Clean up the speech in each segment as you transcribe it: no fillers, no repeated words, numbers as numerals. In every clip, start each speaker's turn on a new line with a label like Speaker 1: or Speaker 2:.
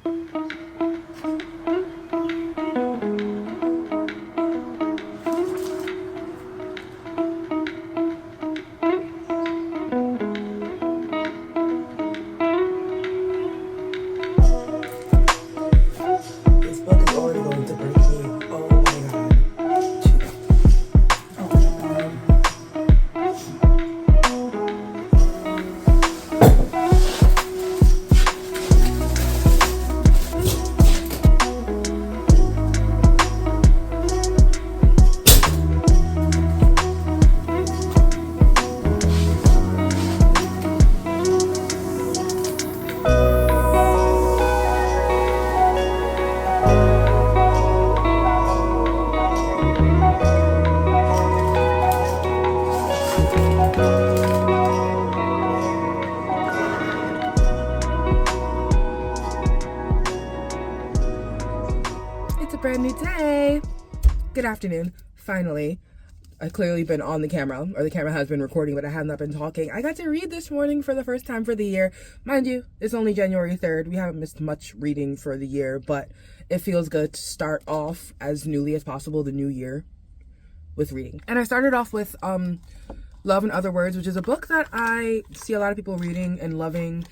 Speaker 1: This book is already going to break me. Oh my god.
Speaker 2: It's a brand new day. Good afternoon. Finally, I've clearly been on the camera, or the camera has been recording, but I have not been talking. I got to read this morning for the first time for the year. Mind you, it's only January 3rd. We haven't missed much reading for the year, but it feels good to start off as newly as possible the new year with reading. And I started off with Love and Other Words, which is a book that I see a lot of people reading and loving.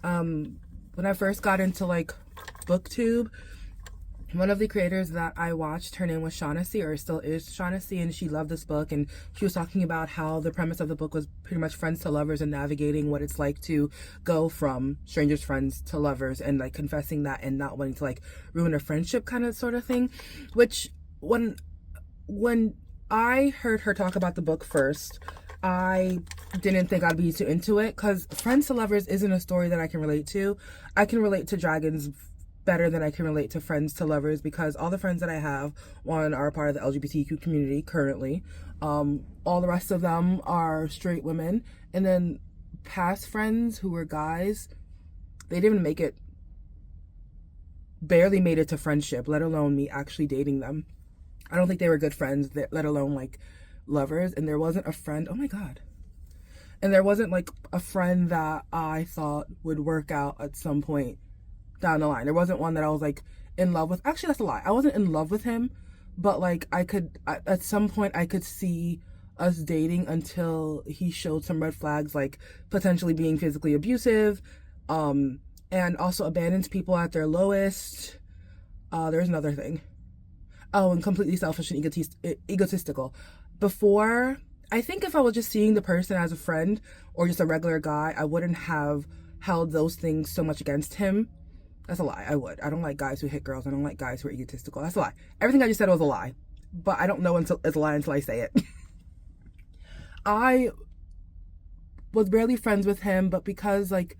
Speaker 2: When I first got into like BookTube, one of the creators that I watched, her name was Shaughnessy, or still is Shaughnessy, and she loved this book, and she was talking about how the premise of the book was pretty much friends to lovers and navigating what it's like to go from strangers, friends to lovers, and like confessing that and not wanting to like ruin a friendship kind of sort of thing. Which when I heard her talk about the book first, I didn't think I'd be too into it, because friends to lovers isn't a story that I can relate to. I can relate to dragons better than I can relate to friends to lovers, because all the friends that I have, one, are part of the LGBTQ community currently. All the rest of them are straight women. And then past friends who were guys, they didn't even make it, barely made it to friendship, let alone me actually dating them. I don't think they were good friends, let alone like lovers. And there wasn't a friend, oh my God. And there wasn't like a friend that I thought would work out at some point down the line. There wasn't one that I was like in love with. Actually, that's a lie. I wasn't in love with him, but like at some point I could see us dating until he showed some red flags, like potentially being physically abusive, and also abandons people at their lowest. There's another thing. Oh, and completely selfish and egotistical. Before, I think if I was just seeing the person as a friend or just a regular guy, I wouldn't have held those things so much against him. That's a lie. I would. I don't like guys who hit girls. I don't like guys who are egotistical. That's a lie. Everything I just said was a lie. But I don't know until it's a lie until I say it. I was barely friends with him, but because like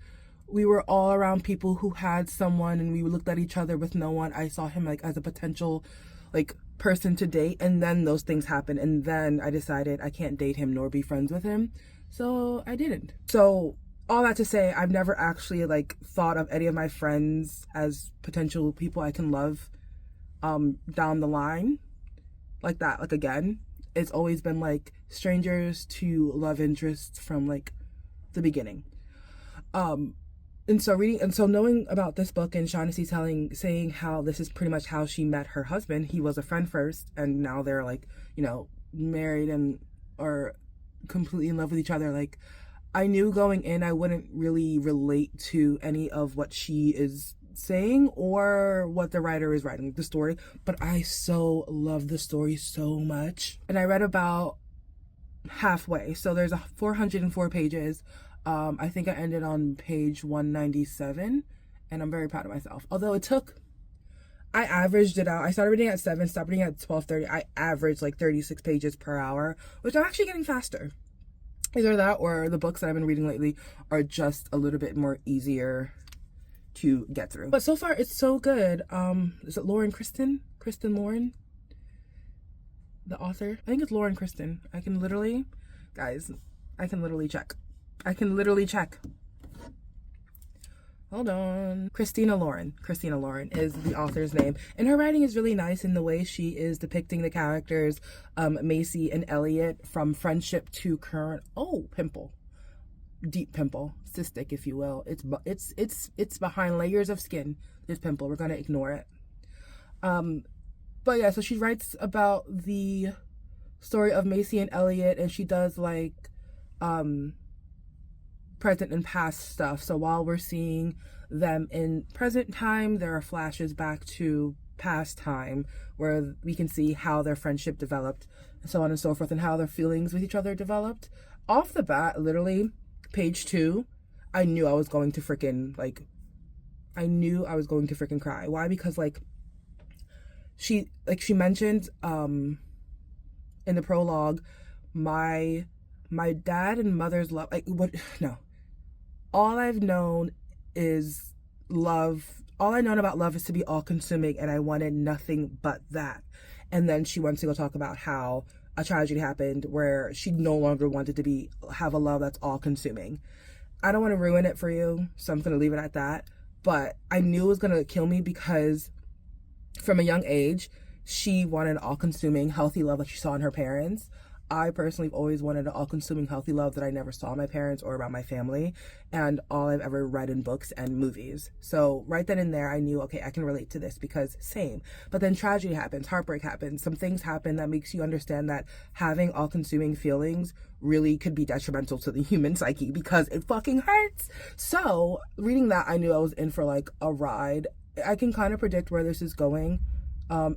Speaker 2: we were all around people who had someone and we looked at each other with no one, I saw him like as a potential like person to date. And then those things happened. And then I decided I can't date him nor be friends with him. So I didn't. So all that to say, I've never actually like thought of any of my friends as potential people I can love down the line like that. Like again, it's always been like strangers to love interests from like the beginning. And so knowing about this book and Shaughnessy saying how this is pretty much how she met her husband. He was a friend first, and now they're like, you know, married and are completely in love with each other. Like, I knew going in I wouldn't really relate to any of what she is saying or what the writer is writing, the story, but I so love the story so much. And I read about halfway, so there's 404 pages. I think I ended on page 197, and I'm very proud of myself. Although I averaged it out. I started reading at 7, stopped reading at 12:30. I averaged like 36 pages per hour, which I'm actually getting faster. Either that or the books that I've been reading lately are just a little bit more easier to get through. But so far, it's so good. Is it Lauren Kristen? Kristen Lauren? The author? I think it's Lauren Kristen. I can literally check. Hold on. Christina Lauren is the author's name. And her writing is really nice in the way she is depicting the characters, Macy and Elliot, from friendship to current, pimple. deep pimple, cystic, if you will. It's behind layers of skin. This pimple, we're gonna ignore it. But yeah, so she writes about the story of Macy and Elliot, and she does like present and past stuff. So while we're seeing them in present time, there are flashes back to past time where we can see how their friendship developed, and so on and so forth, and how their feelings with each other developed. Off the bat, literally, page 2, I knew I was going to freaking cry. Why? Because she mentioned in the prologue, my dad and mother's love, all I've known is love. All I known about love is to be all consuming, and I wanted nothing but that. And then she wants to go talk about how a tragedy happened where she no longer wanted to have a love that's all consuming. I don't want to ruin it for you, so I'm going to leave it at that. But I knew it was going to kill me because from a young age, she wanted all consuming, healthy love that she saw in her parents. I personally have always wanted an all-consuming, healthy love that I never saw in my parents or about my family, and all I've ever read in books and movies. So right then and there, I knew, okay, I can relate to this because same. But then tragedy happens, heartbreak happens, some things happen that makes you understand that having all-consuming feelings really could be detrimental to the human psyche because it fucking hurts. So reading that, I knew I was in for like a ride. I can kind of predict where this is going.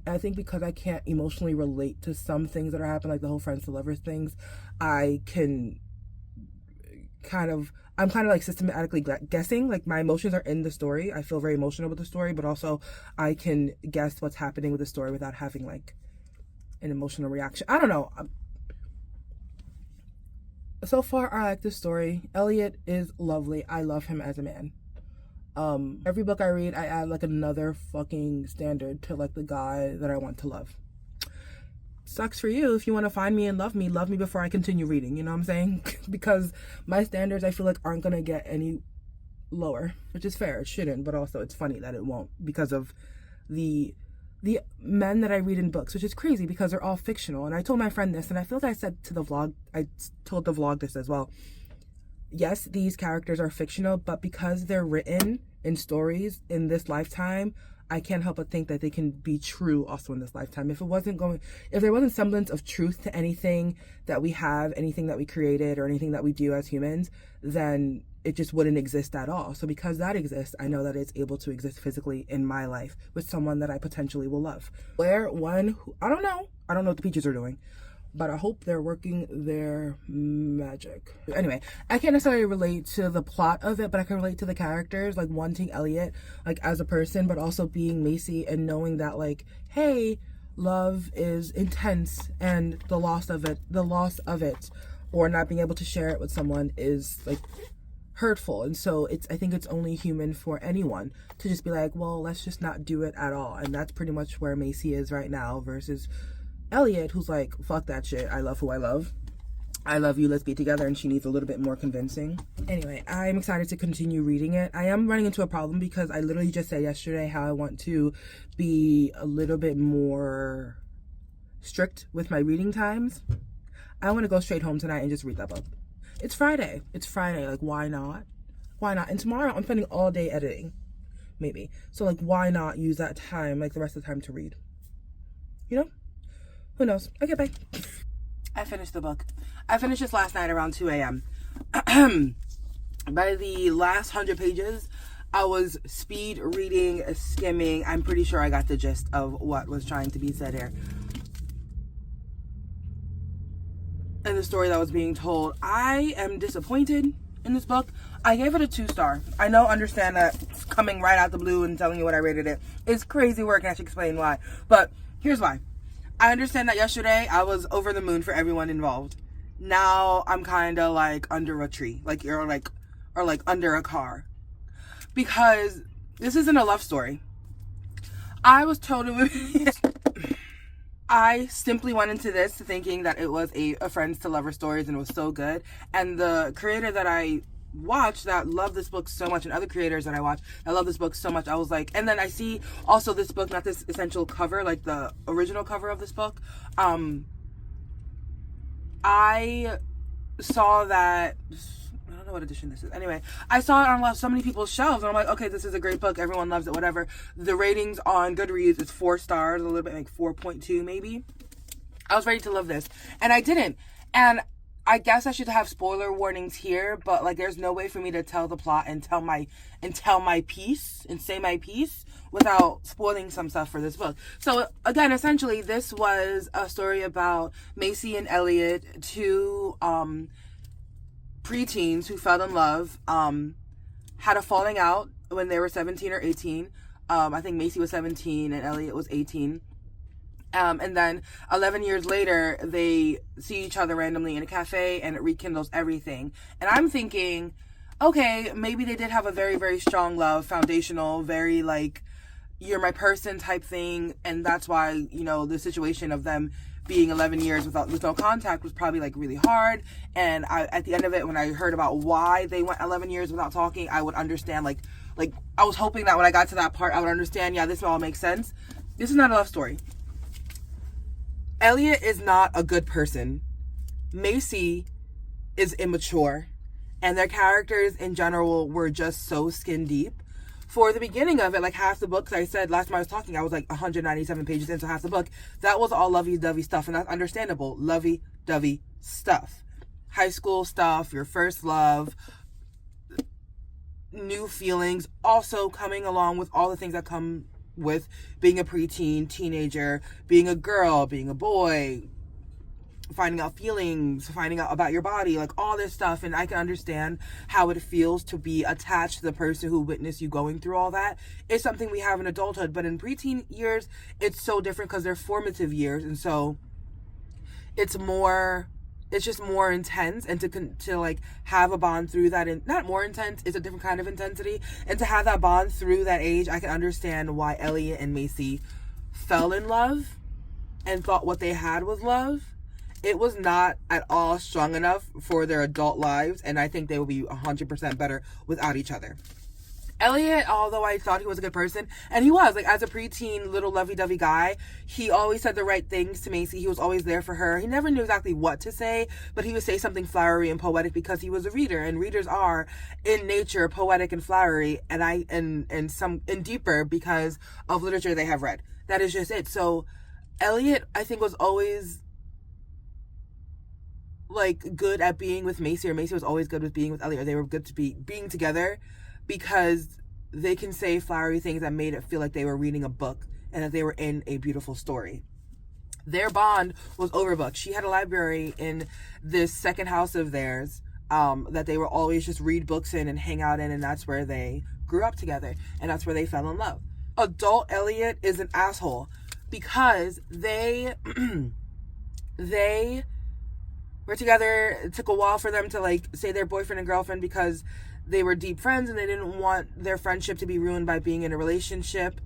Speaker 2: I think because I can't emotionally relate to some things that are happening, like the whole friends to lovers things, I'm kind of like systematically guessing, like my emotions are in the story. I feel very emotional with the story, but also I can guess what's happening with the story without having like an emotional reaction. I don't know. So far, I like this story. Elliot is lovely. I love him as a man. Every book I read, I add like another fucking standard to like the guy that I want to love. Sucks for you if you want to find me and love me before I continue reading, you know what I'm saying? Because my standards I feel like aren't gonna get any lower, which is fair, it shouldn't, but also it's funny that it won't because of the men that I read in books, which is crazy because they're all fictional. And I told my friend this, and I feel like I said to the vlog, I told the vlog this as well. Yes, these characters are fictional, but because they're written in stories in this lifetime, I can't help but think that they can be true also in this lifetime. If there wasn't semblance of truth to anything that we have, anything that we created, or anything that we do as humans, then it just wouldn't exist at all. So because that exists, I know that it's able to exist physically in my life with someone that I potentially will love. I don't know what the Peaches are doing, but I hope they're working their magic. Anyway, I can't necessarily relate to the plot of it, but I can relate to the characters, like wanting Elliot, like as a person, but also being Macy and knowing that like, hey, love is intense and the loss of it, or not being able to share it with someone is like hurtful. And so I think it's only human for anyone to just be like, well, let's just not do it at all. And that's pretty much where Macy is right now versus Elliot, who's like, fuck that shit, I love who I love you, let's be together, and she needs a little bit more convincing. Anyway, I'm excited to continue reading it. I am running into a problem because I literally just said yesterday how I want to be a little bit more strict with my reading times. I want to go straight home tonight and just read that book. It's Friday, like why not? And tomorrow I'm spending all day editing, maybe, so like why not use that time, like the rest of the time, to read, you know? Who knows? Okay, bye. I finished the book. I finished this last night around 2 a.m. By the last 100 pages, I was speed reading, skimming. I'm pretty sure I got the gist of what was trying to be said here. And the story that was being told. I am disappointed in this book. I gave it a 2-star. I understand that coming right out the blue and telling you what I rated it is crazy work, and I should explain why. But here's why. I understand that yesterday I was over the moon for everyone involved. Now I'm kind of like under a tree, or under a car, because this isn't a love story. I was told it would be. I simply went into this thinking that it was a friends to lover stories, and it was so good. And the creator that I watch that love this book so much, and other creators that I watch that love this book so much, I was like, and then I see also this book, not this essential cover, like the original cover of this book. I saw that, I don't don't know what edition this is. Anyway, I saw it on so many people's shelves, and I'm like, okay, this is a great book. Everyone loves it, whatever. The ratings on Goodreads is 4 stars, a little bit like 4.2 maybe. I was ready to love this, and I didn't. And I guess I should have spoiler warnings here, but like, there's no way for me to tell the plot and tell my piece and say my piece without spoiling some stuff for this book. So again, essentially, this was a story about Macy and Elliot, two preteens who fell in love, had a falling out when they were 17 or 18. I think Macy was 17 and Elliot was 18. And then 11 years later, they see each other randomly in a cafe, and it rekindles everything. And I'm thinking, okay, maybe they did have a very, very strong love, foundational, very like, you're my person type thing. And that's why, you know, the situation of them being 11 years with no contact was probably like really hard. And at the end of it, when I heard about why they went 11 years without talking, I would understand, like I was hoping that when I got to that part, I would understand, yeah, this all makes sense. This is not a love story. Elliot is not a good person. Macy is immature. And their characters in general were just so skin deep. For the beginning of it, like half the book, 'cause I said last time I was talking, I was like 197 pages into half the book. That was all lovey-dovey stuff, and that's understandable. Lovey-dovey stuff. High school stuff, your first love, new feelings, also coming along with all the things that come with being a preteen, teenager, being a girl, being a boy, finding out feelings, finding out about your body, like all this stuff. And I can understand how it feels to be attached to the person who witnessed you going through all that. It's something we have in adulthood, but in preteen years, it's so different because they're formative years. And so it's just more intense, and to like have a bond through that, and not more intense, it's a different kind of intensity, and to have that bond through that age, I can understand why Elliot and Macy fell in love and thought what they had was love. It was not at all strong enough for their adult lives, and I think they would be 100% better without each other. Elliot, although I thought he was a good person, and he was, like, as a preteen little lovey-dovey guy, he always said the right things to Macy. He was always there for her. He never knew exactly what to say, but he would say something flowery and poetic because he was a reader, and readers are in nature poetic and flowery, and deeper because of literature they have read. That is just it. So Elliot, I think, was always like good at being with Macy, or Macy was always good with being with Elliot, or they were good to being together, because they can say flowery things that made it feel like they were reading a book and that they were in a beautiful story. Their bond was overbooked. She had a library in this second house of theirs that they were always just read books in and hang out in, and that's where they grew up together, and that's where they fell in love. Adult Elliot is an asshole because they were together. It took a while for them to like say they're boyfriend and girlfriend because they were deep friends, and they didn't want their friendship to be ruined by being in a relationship.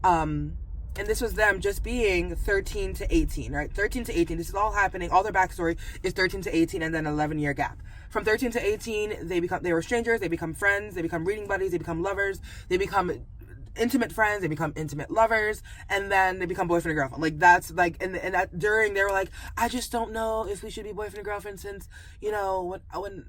Speaker 2: And this was them just being 13 to 18, right? 13 to 18. This is all happening. All their backstory is 13 to 18 and then an 11-year gap. From 13 to 18, they were strangers. They become friends. They become reading buddies. They become lovers. They become intimate friends. They become intimate lovers. And then they become boyfriend and girlfriend. Like, that's like, and that during, they were like, I just don't know if we should be boyfriend and girlfriend since, you know,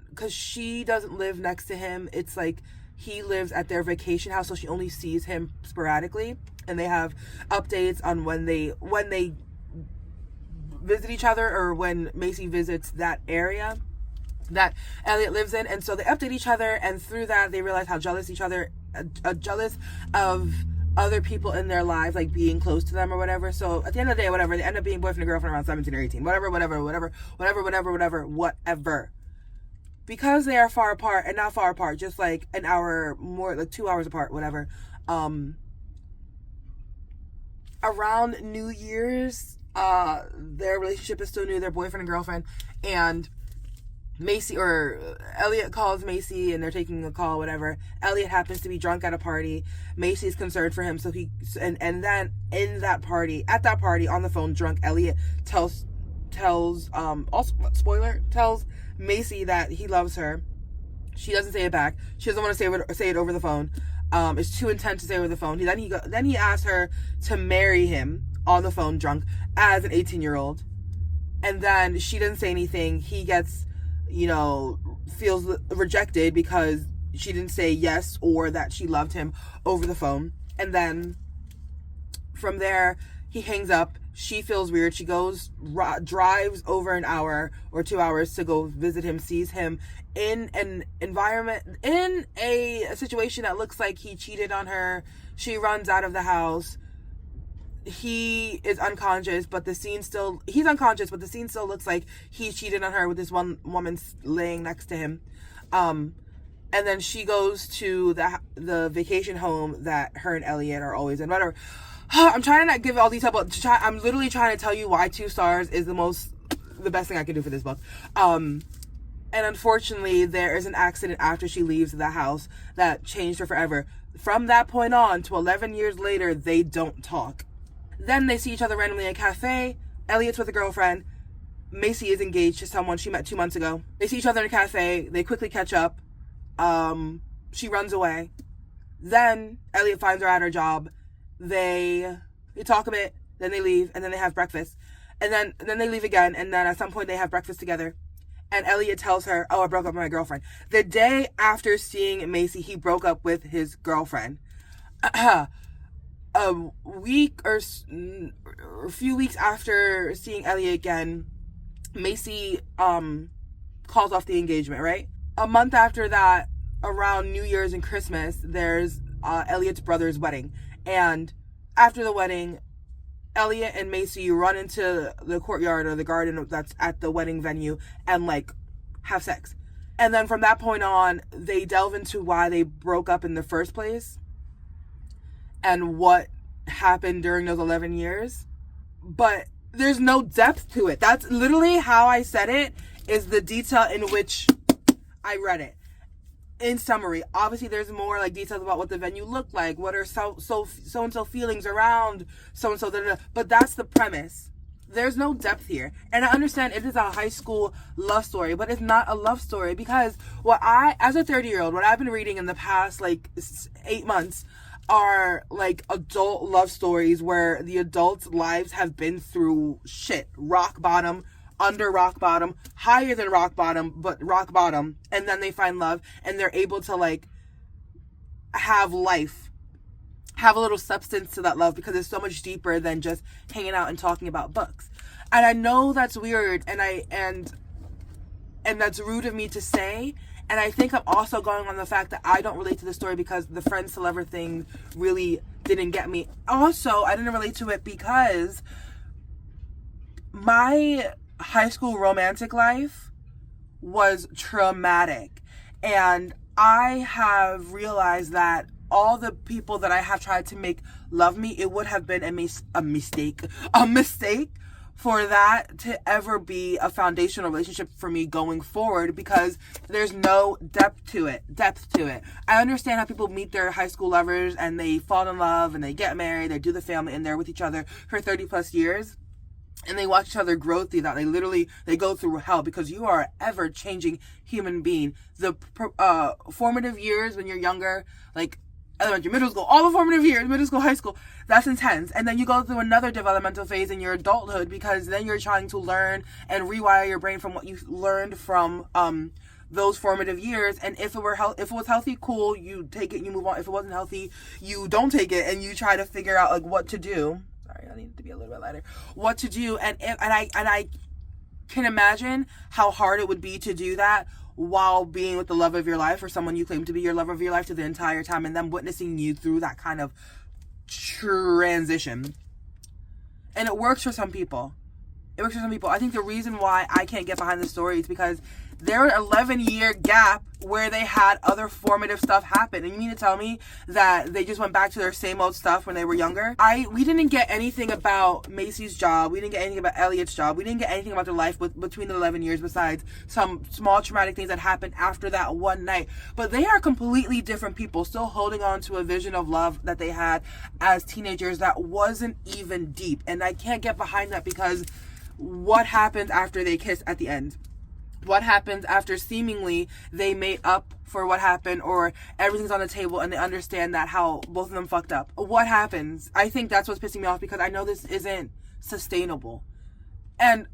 Speaker 2: because she doesn't live next to him. It's like, he lives at their vacation house, so she only sees him sporadically. And they have updates on when they visit each other, or when Macy visits that area that Elliot lives in. And so they update each other, and through that they realize how jealous jealous of other people in their lives, like being close to them or whatever. So at the end of the day, whatever, they end up being boyfriend and girlfriend around 17 or 18, whatever, because they are far apart, and not far apart, just like an hour more, like 2 hours apart, whatever. Around New Year's, their relationship is still new. They're boyfriend and girlfriend, and Macy, or Elliot, calls Macy, and they're taking a call, whatever. Elliot happens to be drunk at a party. Macy's concerned for him, so and then at that party on the phone, drunk, Elliot tells also, spoiler, tells Macy that he loves her. She doesn't say it back. She doesn't want to say it over the phone. It's too intense to say over the phone. Then he asks her to marry him on the phone, drunk, as an 18-year-old. And then she doesn't say anything. He gets, feels rejected because she didn't say yes or that she loved him over the phone. And then from there, he hangs up. She feels weird. She goes, drives over an hour or 2 hours to go visit him, sees him in an environment, in a situation that looks like he cheated on her. She runs out of the house. He is unconscious, but the scene still, he's unconscious, but the scene still looks like he cheated on her with this one woman laying next to him. And then she goes to the vacation home that her and Elliot are always in. Whatever. I'm trying to not give all detail, but I'm literally trying to tell you why 2 stars is the best thing I can do for this book. And unfortunately, there is an accident after she leaves the house that changed her forever. From that point on to 11 years later, they don't talk. Then they see each other randomly at a cafe. Elliot's with a girlfriend. Macy is engaged to someone she met 2 months ago. They see each other in a cafe. They quickly catch up. She runs away. Then Elliot finds her at her job. They talk a bit. Then they leave. And then they have breakfast. And then they leave again. And then at some point they have breakfast together. And Elliot tells her, "Oh, I broke up with my girlfriend." The day after seeing Macy, he broke up with his girlfriend. A week or a few weeks after seeing Elliot again, Macy calls off the engagement, right? A month after that, around New Year's and Christmas, there's Elliot's brother's wedding. And after the wedding, Elliot and Macy run into the courtyard or the garden that's at the wedding venue and like have sex. And then from that point on, they delve into why they broke up in the first place and what happened during those 11 years. But there's no depth to it. That's literally how I said it, is the detail in which I read it. In summary, obviously there's more like details about what the venue looked like, what are so-and-so feelings around so-and-so, but that's the premise. There's no depth here. And I understand it is a high school love story, but it's not a love story, because as a 30-year-old, what I've been reading in the past like 8 months are like adult love stories where the adults' lives have been through shit. Rock bottom, under rock bottom, higher than rock bottom, but rock bottom. And then they find love and they're able to like have life, have a little substance to that love, because it's so much deeper than just hanging out and talking about books. And I know that's weird and that's rude of me to say. And I think I'm also going on the fact that I don't relate to the story because the friends to lover thing really didn't get me. Also, I didn't relate to it because my high school romantic life was traumatic. And I have realized that all the people that I have tried to make love me, it would have been a mistake for that to ever be a foundational relationship for me going forward, because there's no depth to it. I understand how people meet their high school lovers and they fall in love and they get married, they do the family, and they're with each other for 30 plus years. And they watch each other grow through that. They go through hell, because you are an ever-changing human being. The formative years when you're younger, like elementary, middle school, all the formative years, middle school, high school, that's intense. And then you go through another developmental phase in your adulthood, because then you're trying to learn and rewire your brain from what you learned from those formative years. And if it was healthy, cool, you take it, you move on. If it wasn't healthy, you don't take it and you try to figure out like what to do. Sorry, I need to be a little bit lighter. What to do, and I can imagine how hard it would be to do that while being with the love of your life, or someone you claim to be your love of your life to the entire time, and them witnessing you through that kind of transition. And it works for some people. I think the reason why I can't get behind the story is because there was an 11-year gap where they had other formative stuff happen. And you mean to tell me that they just went back to their same old stuff when they were younger? We didn't get anything about Macy's job. We didn't get anything about Elliot's job. We didn't get anything about their life between the 11 years besides some small traumatic things that happened after that one night. But they are completely different people, still holding on to a vision of love that they had as teenagers that wasn't even deep. And I can't get behind that, because what happens after they kiss at the end? What happens after seemingly they made up for what happened, or everything's on the table and they understand that how both of them fucked up? What happens? I think that's what's pissing me off, because I know this isn't sustainable. And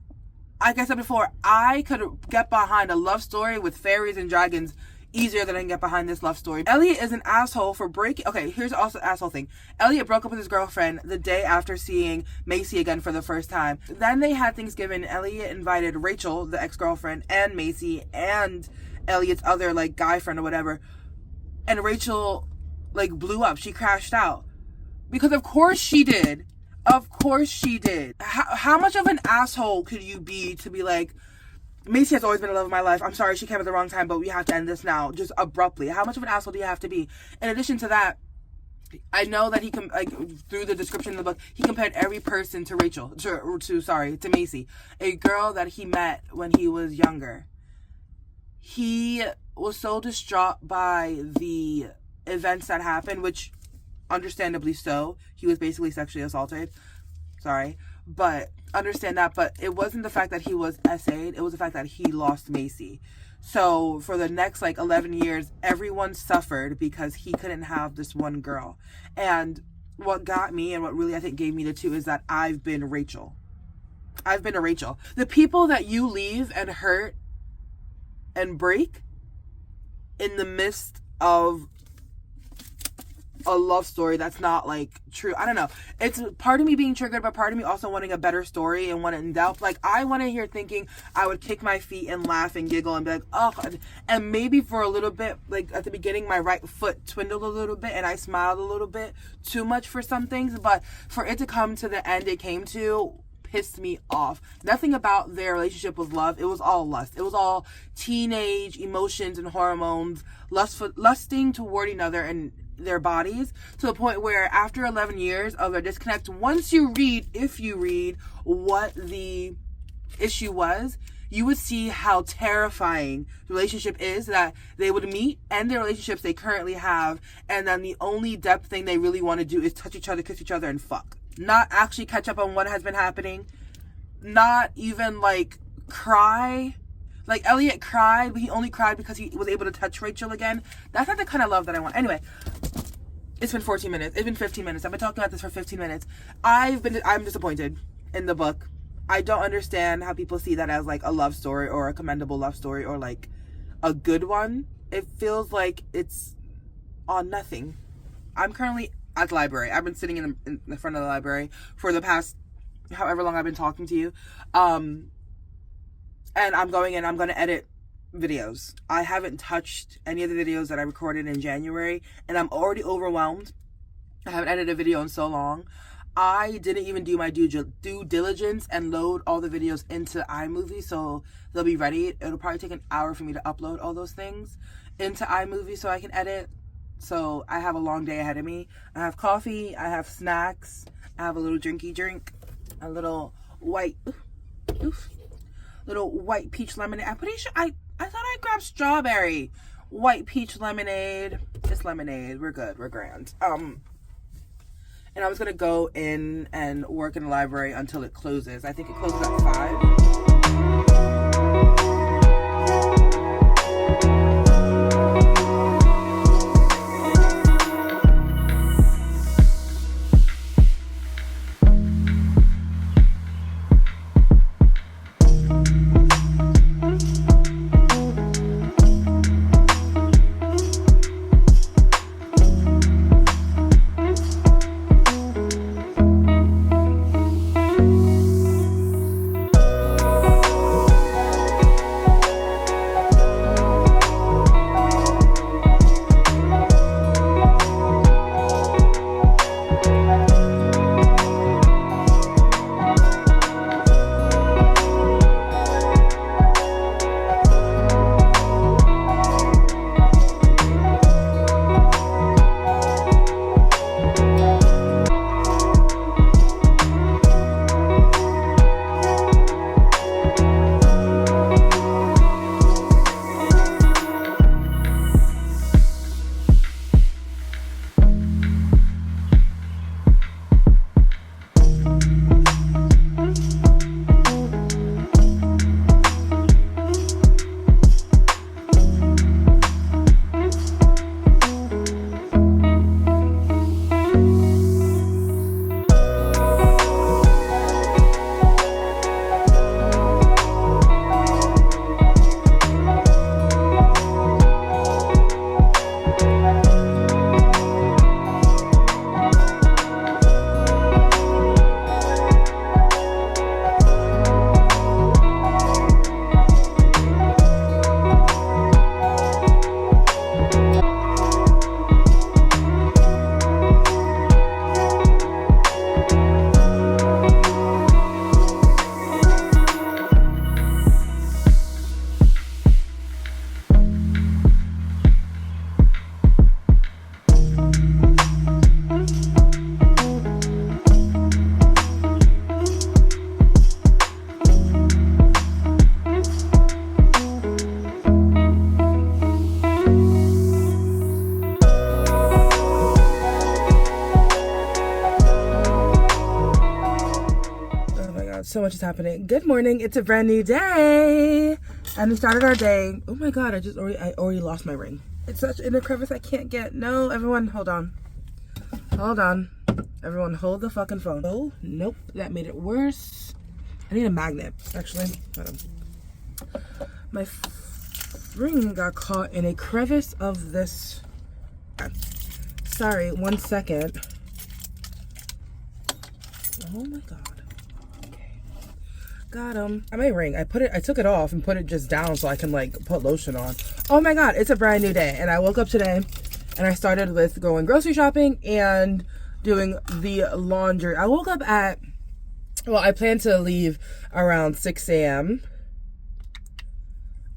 Speaker 2: like I said before, I could get behind a love story with fairies and dragons easier than I can get behind this love story. Elliot is an asshole for breaking... Okay, here's also an asshole thing. Elliot broke up with his girlfriend the day after seeing Macy again for the first time. Then they had Thanksgiving. Elliot invited Rachel, the ex-girlfriend, and Macy, and Elliot's other, like, guy friend or whatever. And Rachel, like, blew up. She crashed out. Because of course she did. Of course she did. How much of an asshole could you be to be like, Macy has always been the love of my life. I'm sorry she came at the wrong time, but we have to end this now, just abruptly. How much of an asshole do you have to be? In addition to that, I know that he through the description of the book, he compared every person to Rachel, to Macy, a girl that he met when he was younger. He was so distraught by the events that happened, which understandably so. He was basically sexually assaulted. Sorry. But understand that, but it wasn't the fact that he was SA'd, it was the fact that he lost Macy. So for the next 11 years, everyone suffered because he couldn't have this one girl. And what got me, and what really I think gave me the two, is that I've been Rachel. I've been a Rachel. The people that you leave and hurt and break in the midst of a love story that's not true. I don't know. It's part of me being triggered, but part of me also wanting a better story and wanting in doubt. I went in here thinking I would kick my feet and laugh and giggle and be like, oh, and maybe for a little bit, at the beginning, my right foot twindled a little bit and I smiled a little bit too much for some things, but for it to come to the end it came to pissed me off. Nothing about their relationship was love. It was all lust. It was all teenage emotions and hormones, lusting toward each other and their bodies, to the point where after 11 years of their disconnect, if you read what the issue was, you would see how terrifying the relationship is, that they would meet, and the relationships they currently have, and then the only depth thing they really want to do is touch each other, kiss each other, and fuck. Not actually catch up on what has been happening. Not even cry. Elliot cried, but he only cried because he was able to touch Rachel again. That's not the kind of love that I want. Anyway, it's been 14 minutes. It's been 15 minutes. I've been talking about this for 15 minutes. I'm disappointed in the book. I don't understand how people see that as a love story or a commendable love story or a good one. It feels like it's on nothing. I'm currently at the library. I've been sitting in the front of the library for the past however long I've been talking to you. And I'm going in, I'm going to edit videos. I haven't touched any of the videos that I recorded in January, and I'm already overwhelmed. I haven't edited a video in so long. I didn't even do my due diligence and load all the videos into iMovie, so they'll be ready. It'll probably take an hour for me to upload all those things into iMovie so I can edit. So I have a long day ahead of me. I have coffee, I have snacks, I have a little drinky drink, a little white... little white peach lemonade. I'm pretty sure I thought I grabbed strawberry. White peach lemonade. It's lemonade. We're good. We're grand. And I was gonna go in and work in the library until it closes. I think it closes at 5. So much is happening. Good morning. It's a brand new day. And we started our day. Oh my God, I already lost my ring. It's such in a crevice I can't get. No, everyone, hold on. Hold on. Everyone, hold the fucking phone. Oh, nope. That made it worse. I need a magnet, actually. Hold on. My ring got caught in a crevice of this. Sorry, 1 second. Oh my God. Okay. Got him. My ring. I took it off and put it just down so I can like put lotion on. Oh my God, it's a brand new day. And I woke up today and I started with going grocery shopping and doing the laundry. I woke up at, well, I planned to leave around 6 a.m.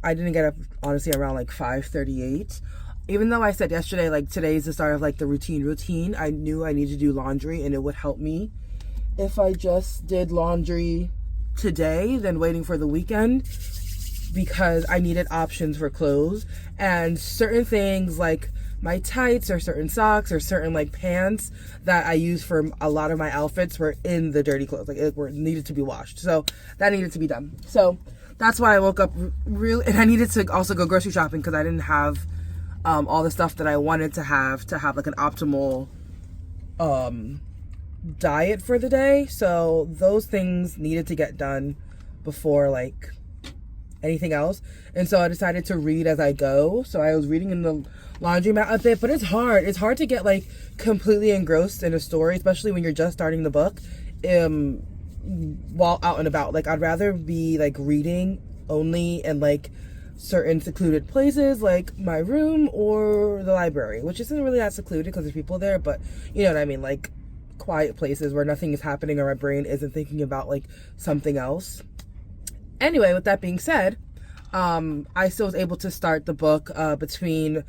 Speaker 2: I didn't get up, honestly, around like 5:38. Even though I said yesterday, like today's the start of like the routine, I knew I needed to do laundry and it would help me if I just did laundry today than waiting for the weekend, because I needed options for clothes, and certain things like my tights or certain socks or certain like pants that I use for a lot of my outfits were in the dirty clothes, like it needed to be washed. So that needed to be done. So that's why I woke up really, and I needed to also go grocery shopping because I didn't have all the stuff that I wanted to have like an optimal diet for the day. So those things needed to get done before like anything else. And so I decided to read as I go. So I was reading in the laundromat a bit, but it's hard to get like completely engrossed in a story, especially when you're just starting the book while out and about. Like I'd rather be like reading only in like certain secluded places like my room or the library, which isn't really that secluded because there's people there, but you know what I mean, like quiet places where nothing is happening or my brain isn't thinking about like something else. Anyway, with that being said, I still was able to start the book between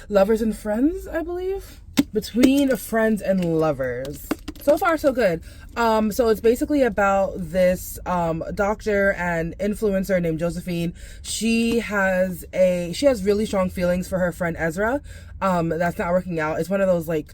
Speaker 2: Lovers and Friends, I believe. Between Friends and Lovers. So far, so good. So it's basically about this doctor and influencer named Josephine. She has really strong feelings for her friend Ezra. That's not working out. It's one of those like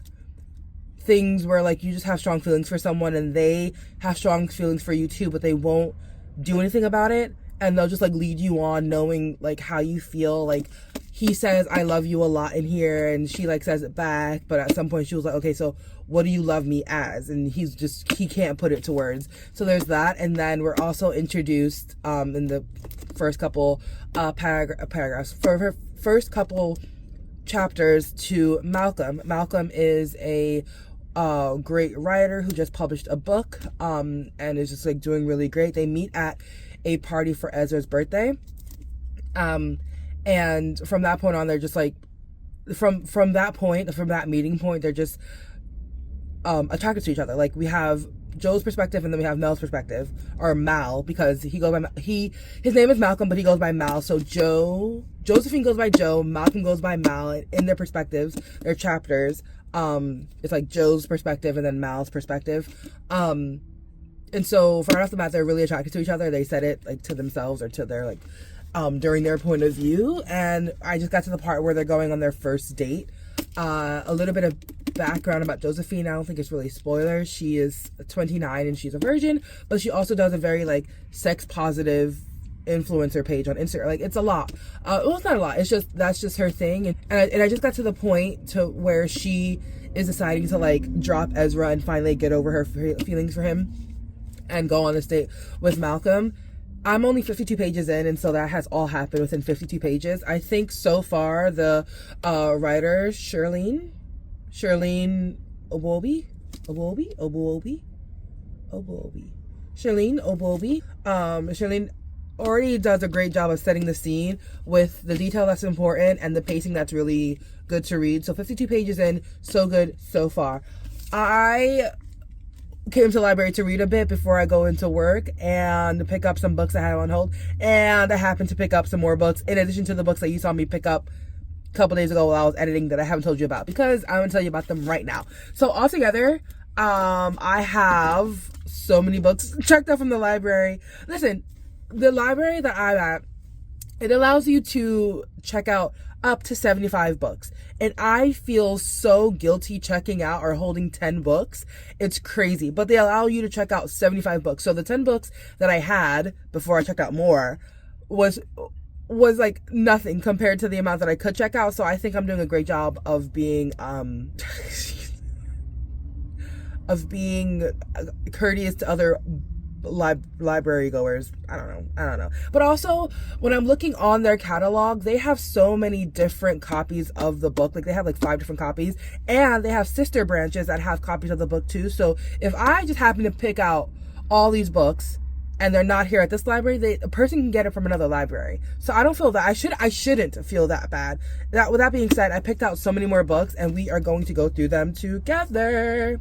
Speaker 2: things where like you just have strong feelings for someone and they have strong feelings for you too, but they won't do anything about it, and they'll just like lead you on knowing like how you feel. Like he says I love you a lot in here and she like says it back, but at some point she was like, okay, so what do you love me as? And he can't put it to words. So there's that. And then we're also introduced in the first couple paragraphs for her first couple chapters to Malcolm. Malcolm is a great writer who just published a book and is just like doing really great. They meet at a party for Ezra's birthday, and from that point on, they're just like from that meeting point, they're just attracted to each other. Like we have Joe's perspective and then we have Mel's perspective, or Mal, because his name is Malcolm but he goes by Mal. So Josephine goes by Joe, Malcolm goes by Mal, and in their perspectives, their chapters, it's like Joe's perspective and then Mal's perspective. And so right off the bat, they're really attracted to each other. They said it like to themselves or to their like during their point of view. And I just got to the part where they're going on their first date. A little bit of background about Josephine. I don't think it's really spoilers. She is 29 and she's a virgin, but she also does a very like sex positive influencer page on Instagram. Like it's a lot. Well, it's not a lot. It's just that's just her thing. And I just got to the point to where she is deciding to like drop Ezra and finally get over her feelings for him and go on this date with Malcolm. I'm only 52 pages in, and so that has all happened within 52 pages. I think so far the writer Shirlene Obuobi, Shirlene already does a great job of setting the scene with the detail that's important and the pacing that's really good to read. So 52 pages in, so good so far. I came to the library to read a bit before I go into work and pick up some books I had on hold, and I happened to pick up some more books in addition to the books that you saw me pick up a couple days ago while I was editing that I haven't told you about, because I'm gonna tell you about them right now. So altogether, I have so many books checked out from the library. Listen, the library that I'm at It allows you to check out up to 75 books. And I feel so guilty checking out or holding 10 books. It's crazy. But they allow you to check out 75 books. So the 10 books that I had before I checked out more was like nothing compared to the amount that I could check out. So I think I'm doing a great job of being courteous to other library goers. I don't know. But also, when I'm looking on their catalog, they have so many different copies of the book. Like, they have like 5 different copies, and they have sister branches that have copies of the book too. So if I just happen to pick out all these books and they're not here at this library, a person can get it from another library. So I don't feel that I shouldn't feel that bad. With that being said, I picked out so many more books, and we are going to go through them together.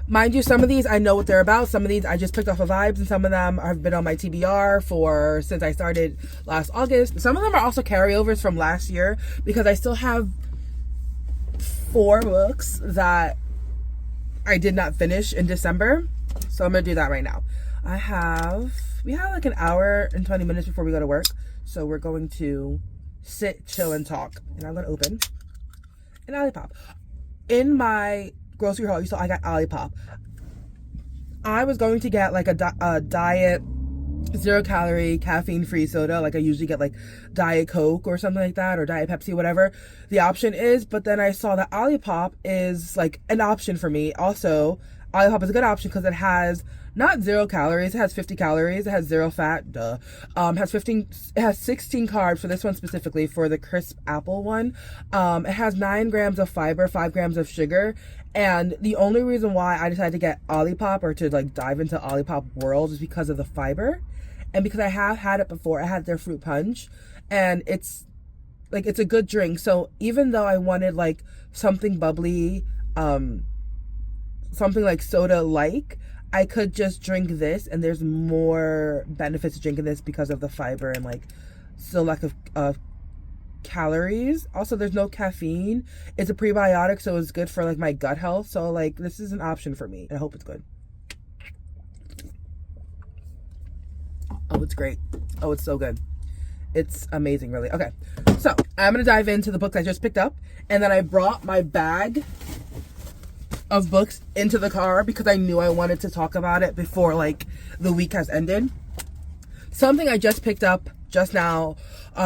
Speaker 2: Mind you, some of these I know what they're about. Some of these I just picked off of vibes, and some of them have been on my TBR since I started last August. Some of them are also carryovers from last year, because I still have 4 books that I did not finish in December. So I'm gonna do that right now. We have like an hour and 20 minutes before we go to work. So we're going to sit, chill, and talk. And I'm gonna open an Olipop. In my grocery haul, you saw I got Olipop. I was going to get like a diet 0-calorie caffeine-free soda, like I usually get like Diet Coke or something like that, or Diet Pepsi, whatever the option is. But then I saw that Olipop is like an option for me. Also, Olipop is a good option because it has not 0 calories, it has 50 calories, it has 0 fat, it has 16 carbs for this one specifically, for the crisp apple one. It has 9 grams of fiber, 5 grams of sugar. And the only reason why I decided to get Olipop, or to like dive into Olipop world, is because of the fiber, and because I have had it before. I had their fruit punch, and it's a good drink. So even though I wanted like something bubbly, something like soda like, I could just drink this, and there's more benefits to drinking this because of the fiber and like still lack of calories. Also, there's no caffeine. It's a prebiotic, so it's good for like my gut health. So like, this is an option for me, and I hope it's good. Oh, it's great. Oh, it's so good. It's amazing, really. Okay, so I'm gonna dive into the books I just picked up, and then I brought my bag of books into the car because I knew I wanted to talk about it before like the week has ended. Something I just picked up just now,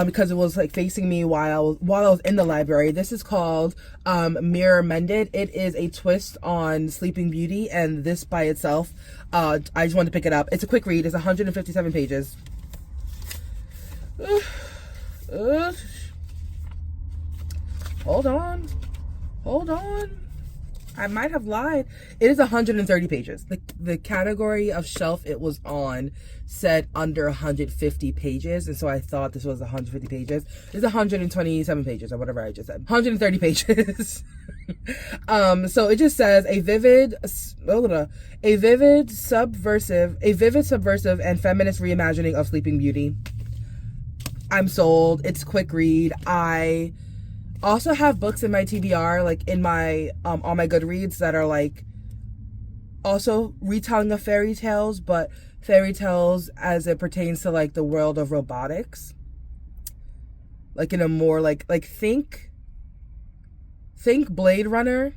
Speaker 2: because it was like facing me while I was in the library. This is called Mirror Mended. It is a twist on Sleeping Beauty, and this by itself, I just wanted to pick it up. It's a quick read. It's 157 pages. Hold on. I might have lied. It is 130 pages. The category of shelf it was on said under 150 pages, and so I thought this was 150 pages. It's 127 pages, or whatever I just said. 130 pages. So it just says a vivid, subversive and feminist reimagining of Sleeping Beauty. I'm sold. It's a quick read. I also have books in my TBR, like in my on my Goodreads, that are like also retelling of fairy tales, but fairy tales as it pertains to like the world of robotics, like in a more like think Blade Runner,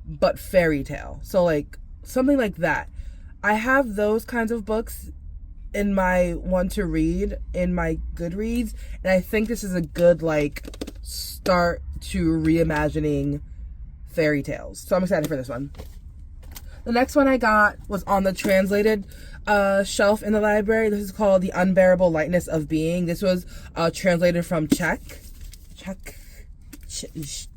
Speaker 2: but fairy tale. So like something like that. I have those kinds of books in my want to read in my Goodreads, and I think this is a good like start to reimagining fairy tales. So I'm excited for this one. The next one I got was on the translated shelf in the library. This is called The Unbearable Lightness of Being. This was translated from Czech. So it's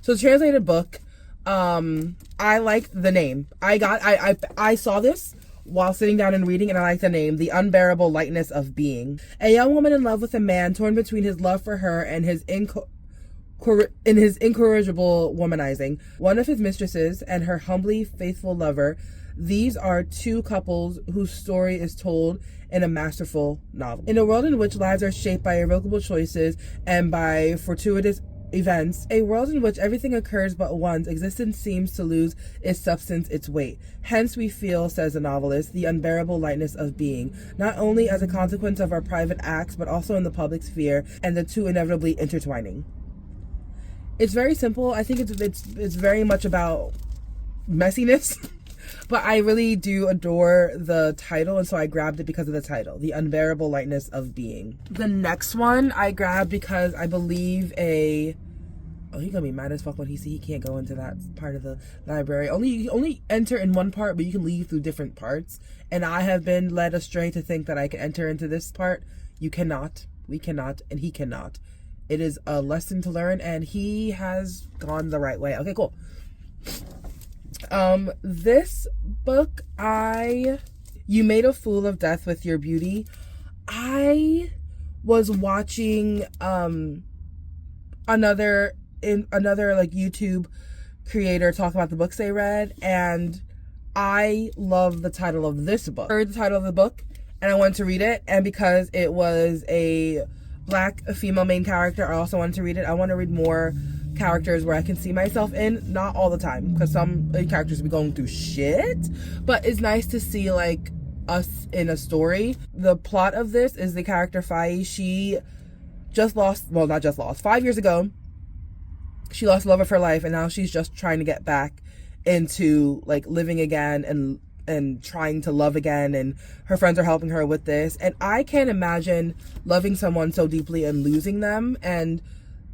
Speaker 2: a translated book. I like the name. I saw this while sitting down and reading, and I like the name, The Unbearable Lightness of Being. A young woman in love with a man, torn between his love for her and his incorrigible womanizing. One of his mistresses and her humbly faithful lover. These are two couples whose story is told in a masterful novel. In a world in which lives are shaped by irrevocable choices and by fortuitous events, a world in which everything occurs but once, existence seems to lose its substance, its weight. Hence we feel, says the novelist, the unbearable lightness of being, not only as a consequence of our private acts, but also in the public sphere, and the two inevitably intertwining. It's very simple. I think it's very much about messiness. But I really do adore the title, and so I grabbed it because of the title, The Unbearable Lightness of Being. The next one I grabbed because I believe he's gonna be mad as fuck when he can't go into that part of the library. You only enter in one part, but you can leave through different parts. And I have been led astray to think that I can enter into this part. You cannot, we cannot, and he cannot. It is a lesson to learn, and he has gone the right way. Okay, cool. This book, You Made a Fool of Death with Your Beauty. I was watching another like YouTube creator talk about the books they read, and I love the title of this book. I heard the title of the book and I wanted to read it, and because it was a Black female main character, I also wanted to read it. I want to read more characters where I can see myself in, not all the time, because some characters be going through shit, but it's nice to see like us in a story. The plot of this is the character Faye. She just lost, well, not just lost, 5 years ago she lost the love of her life, and now she's just trying to get back into like living again and trying to love again, and her friends are helping her with this. And I can't imagine loving someone so deeply and losing them. And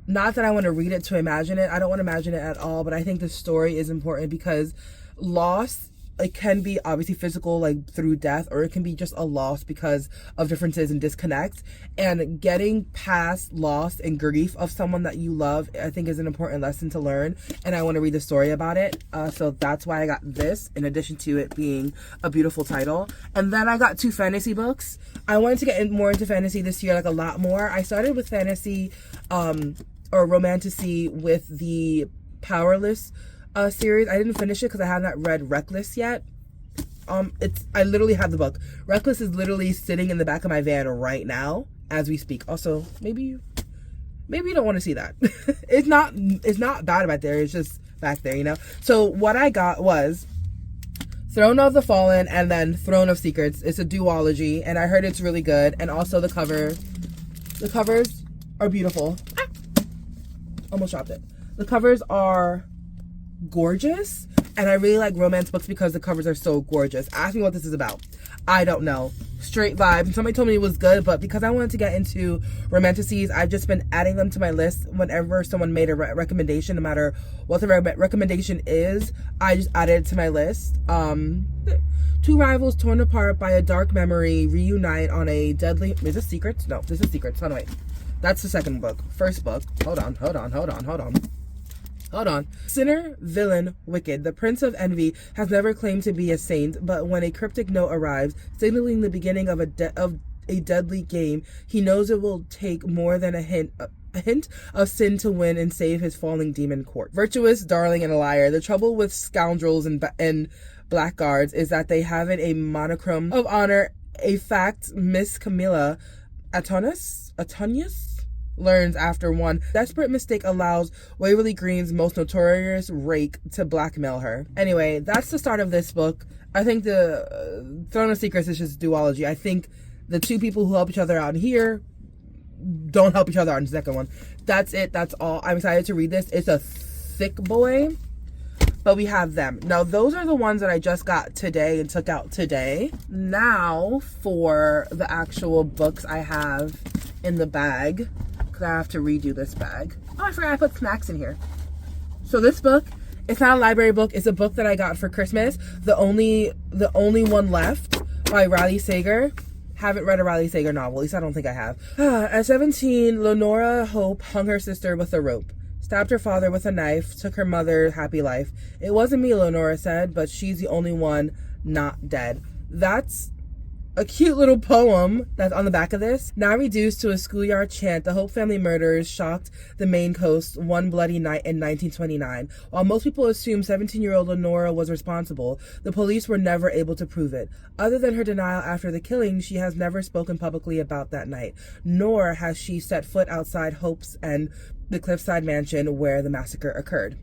Speaker 2: not that I want to read it to imagine it. I don't want to imagine it at all, but I think the story is important because loss, it can be obviously physical, like through death, or it can be just a loss because of differences and disconnects. And getting past loss and grief of someone that you love, I think is an important lesson to learn. And I want to read the story about it. So that's why I got this, in addition to it being a beautiful title. And then I got 2 fantasy books. I wanted to get more into fantasy this year, like a lot more. I started with fantasy, or romantasy with the Powerless series. I didn't finish it because I have not read Reckless yet. I literally have the book. Reckless is literally sitting in the back of my van right now as we speak. Also, maybe you don't want to see that. It's not bad back there. It's just back there, you know. So what I got was Throne of the Fallen and then Throne of Secrets. It's a duology, and I heard it's really good. And also the covers are beautiful. Almost dropped it. The covers are gorgeous, and I really like romance books because the covers are so gorgeous. Ask me what this is about. I don't know. Straight vibe. Somebody told me it was good, but because I wanted to get into romantasies, I've just been adding them to my list whenever someone made a recommendation. No matter what the recommendation is, I just added it to my list. 2 rivals torn apart by a dark memory reunite on a deadly... Is this Secrets? No, this is Secrets. Hold on, wait. That's the second book. First book. Hold on. Sinner, villain, wicked. The Prince of Envy has never claimed to be a saint, but when a cryptic note arrives, signaling the beginning of a deadly game, he knows it will take more than a hint of sin to win and save his falling demon court. Virtuous, darling, and a liar. The trouble with scoundrels and blackguards is that they haven't a monochrome of honor, a fact Miss Camilla Antonius learns after one desperate mistake allows Waverly Green's most notorious rake to blackmail her. Anyway, that's the start of this book. I think the Throne of Secrets is just duology. I think the 2 people who help each other out here don't help each other out in the second one. That's it. That's all. I'm excited to read this. It's a thick boy, but we have them. Now, those are the ones that I just got today and took out today. Now, for the actual books I have in the bag, because I have to redo this bag. Oh, I forgot I put snacks in here. So this book, it's not a library book. It's a book that I got for Christmas. The only one left by Riley Sager. Haven't read a Riley Sager novel. At least I don't think I have. At 17, Lenora Hope hung her sister with a rope. Stabbed her father with a knife. Took her mother's happy life. It wasn't me, Lenora said, but she's the only one not dead. That's a cute little poem that's on the back of this. Now reduced to a schoolyard chant, the Hope family murders shocked the Maine coast one bloody night in 1929. While most people assume 17-year-old Lenora was responsible, the police were never able to prove it. Other than her denial after the killing, she has never spoken publicly about that night, nor has she set foot outside Hope's and the Cliffside mansion where the massacre occurred.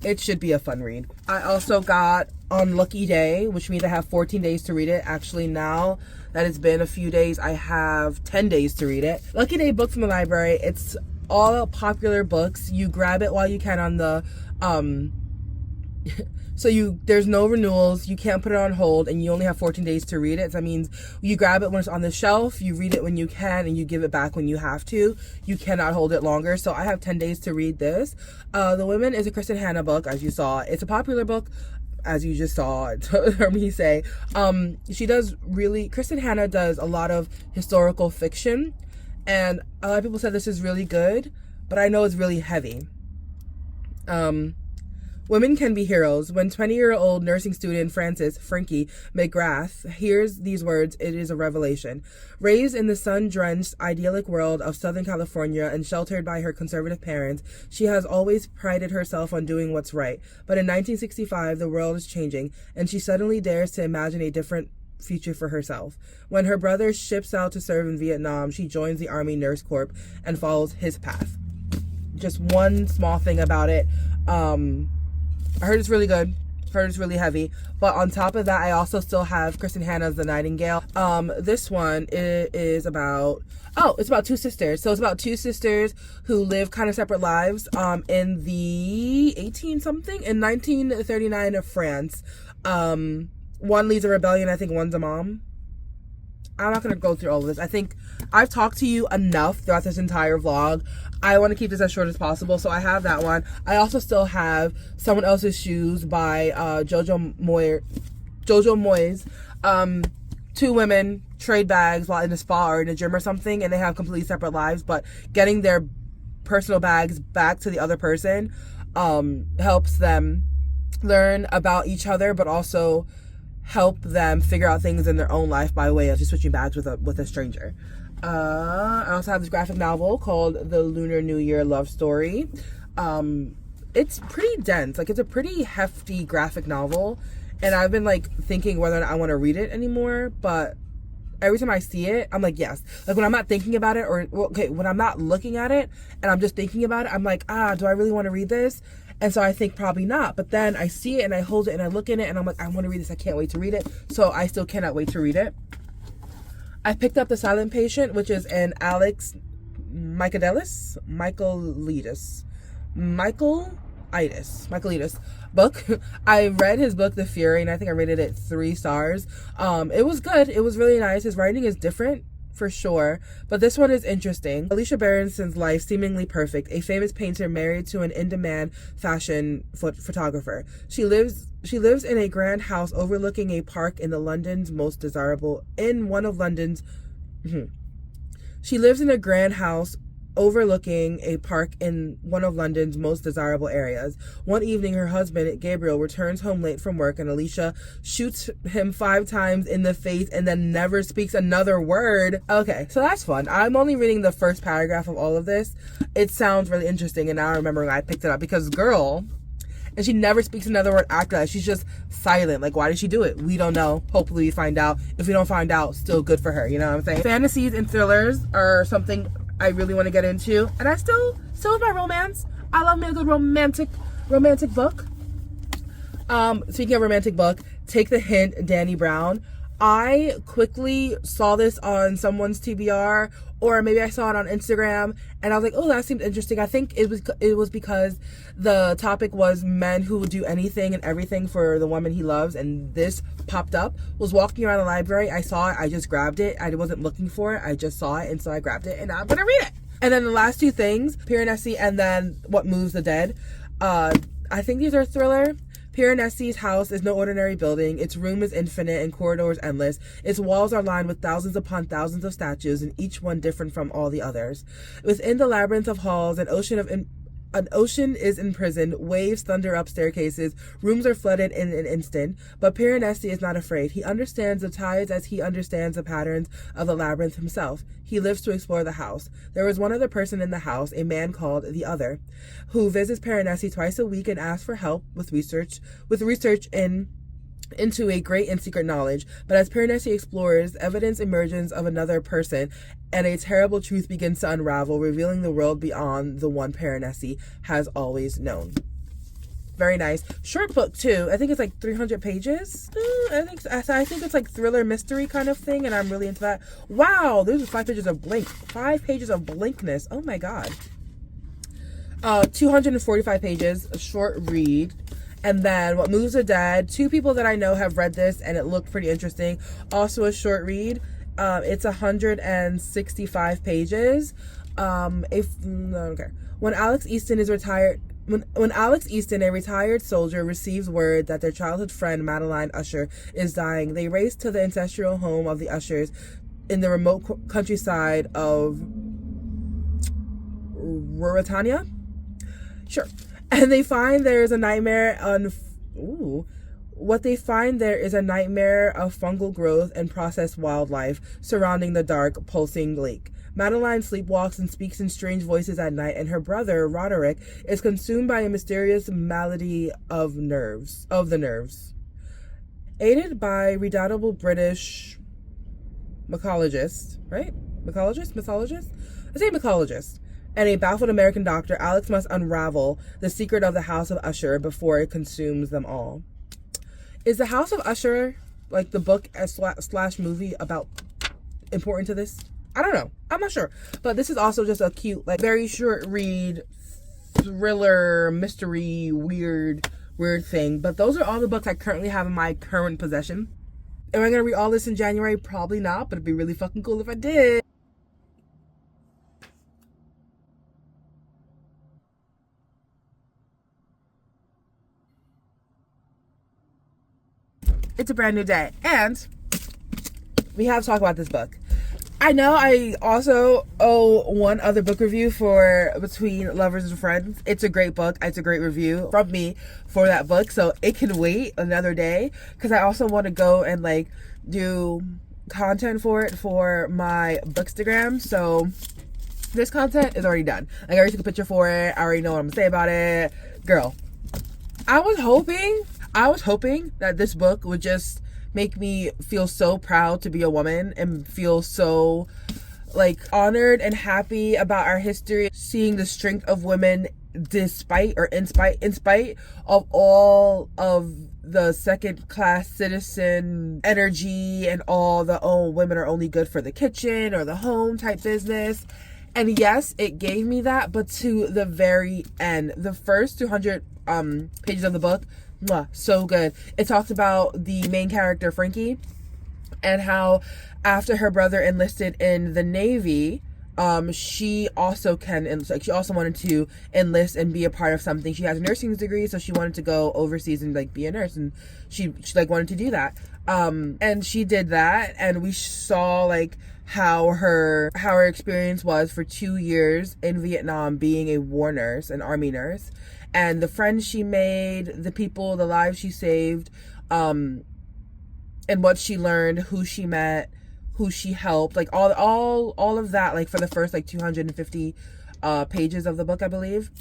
Speaker 2: It should be a fun read. I also got Unlucky Day, which means I have 14 days to read it. Actually, now that it's been a few days, I have 10 days to read it. Lucky Day book from the library. It's all popular books. You grab it while you can on the there's no renewals, you can't put it on hold, and you only have 14 days to read it. So that means you grab it when it's on the shelf, you read it when you can, and you give it back when you have to. You cannot hold it longer. So I have 10 days to read this. The Women is a Kristen Hanna book, as you saw. It's a popular book, as you just saw heard me say. Kristen Hanna does a lot of historical fiction, and a lot of people said this is really good, but I know it's really heavy. Women can be heroes. When 20-year-old nursing student Frankie McGrath hears these words, it is a revelation. Raised in the sun-drenched, idyllic world of Southern California and sheltered by her conservative parents, she has always prided herself on doing what's right. But in 1965, the world is changing, and she suddenly dares to imagine a different future for herself. When her brother ships out to serve in Vietnam, she joins the Army Nurse Corps and follows his path. Just one small thing about it. I heard it's really good. Heard it's really heavy. But on top of that, I also still have Kristen Hanna's The Nightingale. This one is about... it's about two sisters. So it's about two sisters who live kind of separate lives in the 1939 of France. One leads a rebellion. I think one's a mom. I'm not going to go through all of this. I think I've talked to you enough throughout this entire vlog. I want to keep this as short as possible, so I have that one. I also still have Someone Else's Shoes by Jojo Moyes. Two women trade bags while in a spa or in a gym or something, and they have completely separate lives, but getting their personal bags back to the other person helps them learn about each other, but also help them figure out things in their own life by way of just switching bags with a stranger. I also have this graphic novel called The Lunar New Year Love Story. It's pretty dense. Like, it's a pretty hefty graphic novel, and I've been like thinking whether or not I want to read it anymore, but every time I see it, I'm like, yes. Like, when I'm not thinking about it, when I'm not looking at it and I'm just thinking about it, I'm like, do I really want to read this? And so I think probably not. But then I see it and I hold it and I look in it and I'm like, I want to read this. I can't wait to read it. So I still cannot wait to read it. I picked up The Silent Patient, which is an Alex Michaelides book. I read his book, The Fury, and I think I rated it 3 stars. It was good. It was really nice. His writing is different, for sure, but this one is interesting. Alicia Berenson's life seemingly perfect, a famous painter married to an in-demand fashion photographer. She lives in a grand house overlooking a park in one of London's most desirable areas. One evening, her husband, Gabriel, returns home late from work, and Alicia shoots him 5 times in the face and then never speaks another word. Okay, so that's fun. I'm only reading the first paragraph of all of this. It sounds really interesting, and now I remember when I picked it up, because girl, and she never speaks another word after that. She's just silent. Like, why did she do it? We don't know. Hopefully we find out. If we don't find out, still good for her. You know what I'm saying? Fantasies and thrillers are something I really want to get into, and I still with my romance. I love me a good romantic book. Speaking of romantic book, Take the Hint, Dani Brown. I quickly saw this on someone's TBR, or maybe I saw it on Instagram, and I was like, oh, that seemed interesting. I think it was because the topic was men who will do anything and everything for the woman he loves, and this popped up. Was walking around the library, I saw it, I just grabbed it. I wasn't looking for it, I just saw it, and so I grabbed it, and I'm gonna read it. And then the last 2 things, Piranesi and then What Moves the Dead. I think these are thriller. Piranesi's house is no ordinary building. Its room is infinite and corridors endless. Its walls are lined with thousands upon thousands of statues, and each one different from all the others. Within the labyrinth of halls, an ocean of An ocean is imprisoned, waves thunder up staircases, rooms are flooded in an instant, but Piranesi is not afraid. He understands the tides as he understands the patterns of the labyrinth himself. He lives to explore the house. There is one other person in the house, a man called the Other, who visits Piranesi twice a week and asks for help with research into a great and secret knowledge. But as Piranesi explores, evidence emerges of another person, and a terrible truth begins to unravel, revealing the world beyond the one Piranesi has always known. Very nice. Short book, too. I think it's like 300 pages. I think it's like thriller mystery kind of thing, and I'm really into that. Wow, there's 5 pages of blank. 5 pages of blankness. Oh my god. 245 pages, a short read. And then What Moves the Dead. 2 people that I know have read this, and it looked pretty interesting. Also a short read. It's 165 pages. When Alex Easton is retired, when Alex Easton, a retired soldier, receives word that their childhood friend Madeline Usher is dying, they race to the ancestral home of the Ushers in the remote countryside of Ruritania. Sure. And they find there is a nightmare What they find there is a nightmare of fungal growth and processed wildlife surrounding the dark, pulsing lake. Madeline sleepwalks and speaks in strange voices at night, and her brother, Roderick, is consumed by a mysterious malady of the nerves. Aided by redoubtable British mycologist, right? Mythologist? I say mycologist. And a baffled American doctor, Alex must unravel the secret of the House of Usher before it consumes them all. Is the House of Usher, like the book slash movie, about important to this? I don't know. I'm not sure. But this is also just a cute, like, very short read, thriller, mystery, weird thing. But those are all the books I currently have in my current possession. Am I going to read all this in January? Probably not, but it'd be really fucking cool if I did. It's a brand new day, and we have to talk about this book. I know I also owe one other book review for Between Lovers and Friends. It's a great book. It's a great review from me for that book, so it can wait another day, because I also want to go and like do content for it for my Bookstagram. So this content is already done. Like, I already took a picture for it. I already know what I'm gonna say about it. Girl, I was hoping that this book would just make me feel so proud to be a woman and feel so like honored and happy about our history, seeing the strength of women in spite of all of the second class citizen energy and all the women are only good for the kitchen or the home type business. And yes, it gave me that, but to the very end, the first 200 pages of the book, so good. It talks about the main character, Frankie, and how after her brother enlisted in the Navy, she also wanted to enlist and be a part of something. She has a nursing degree, so she wanted to go overseas and like be a nurse, and she like wanted to do that. And she did that, and we saw like how her experience was for 2 years in Vietnam being a war nurse, an army nurse, and the friends she made, the lives she saved, and what she learned, who she met, who she helped, like all of that, like for the first like 250 pages of the book, I believe.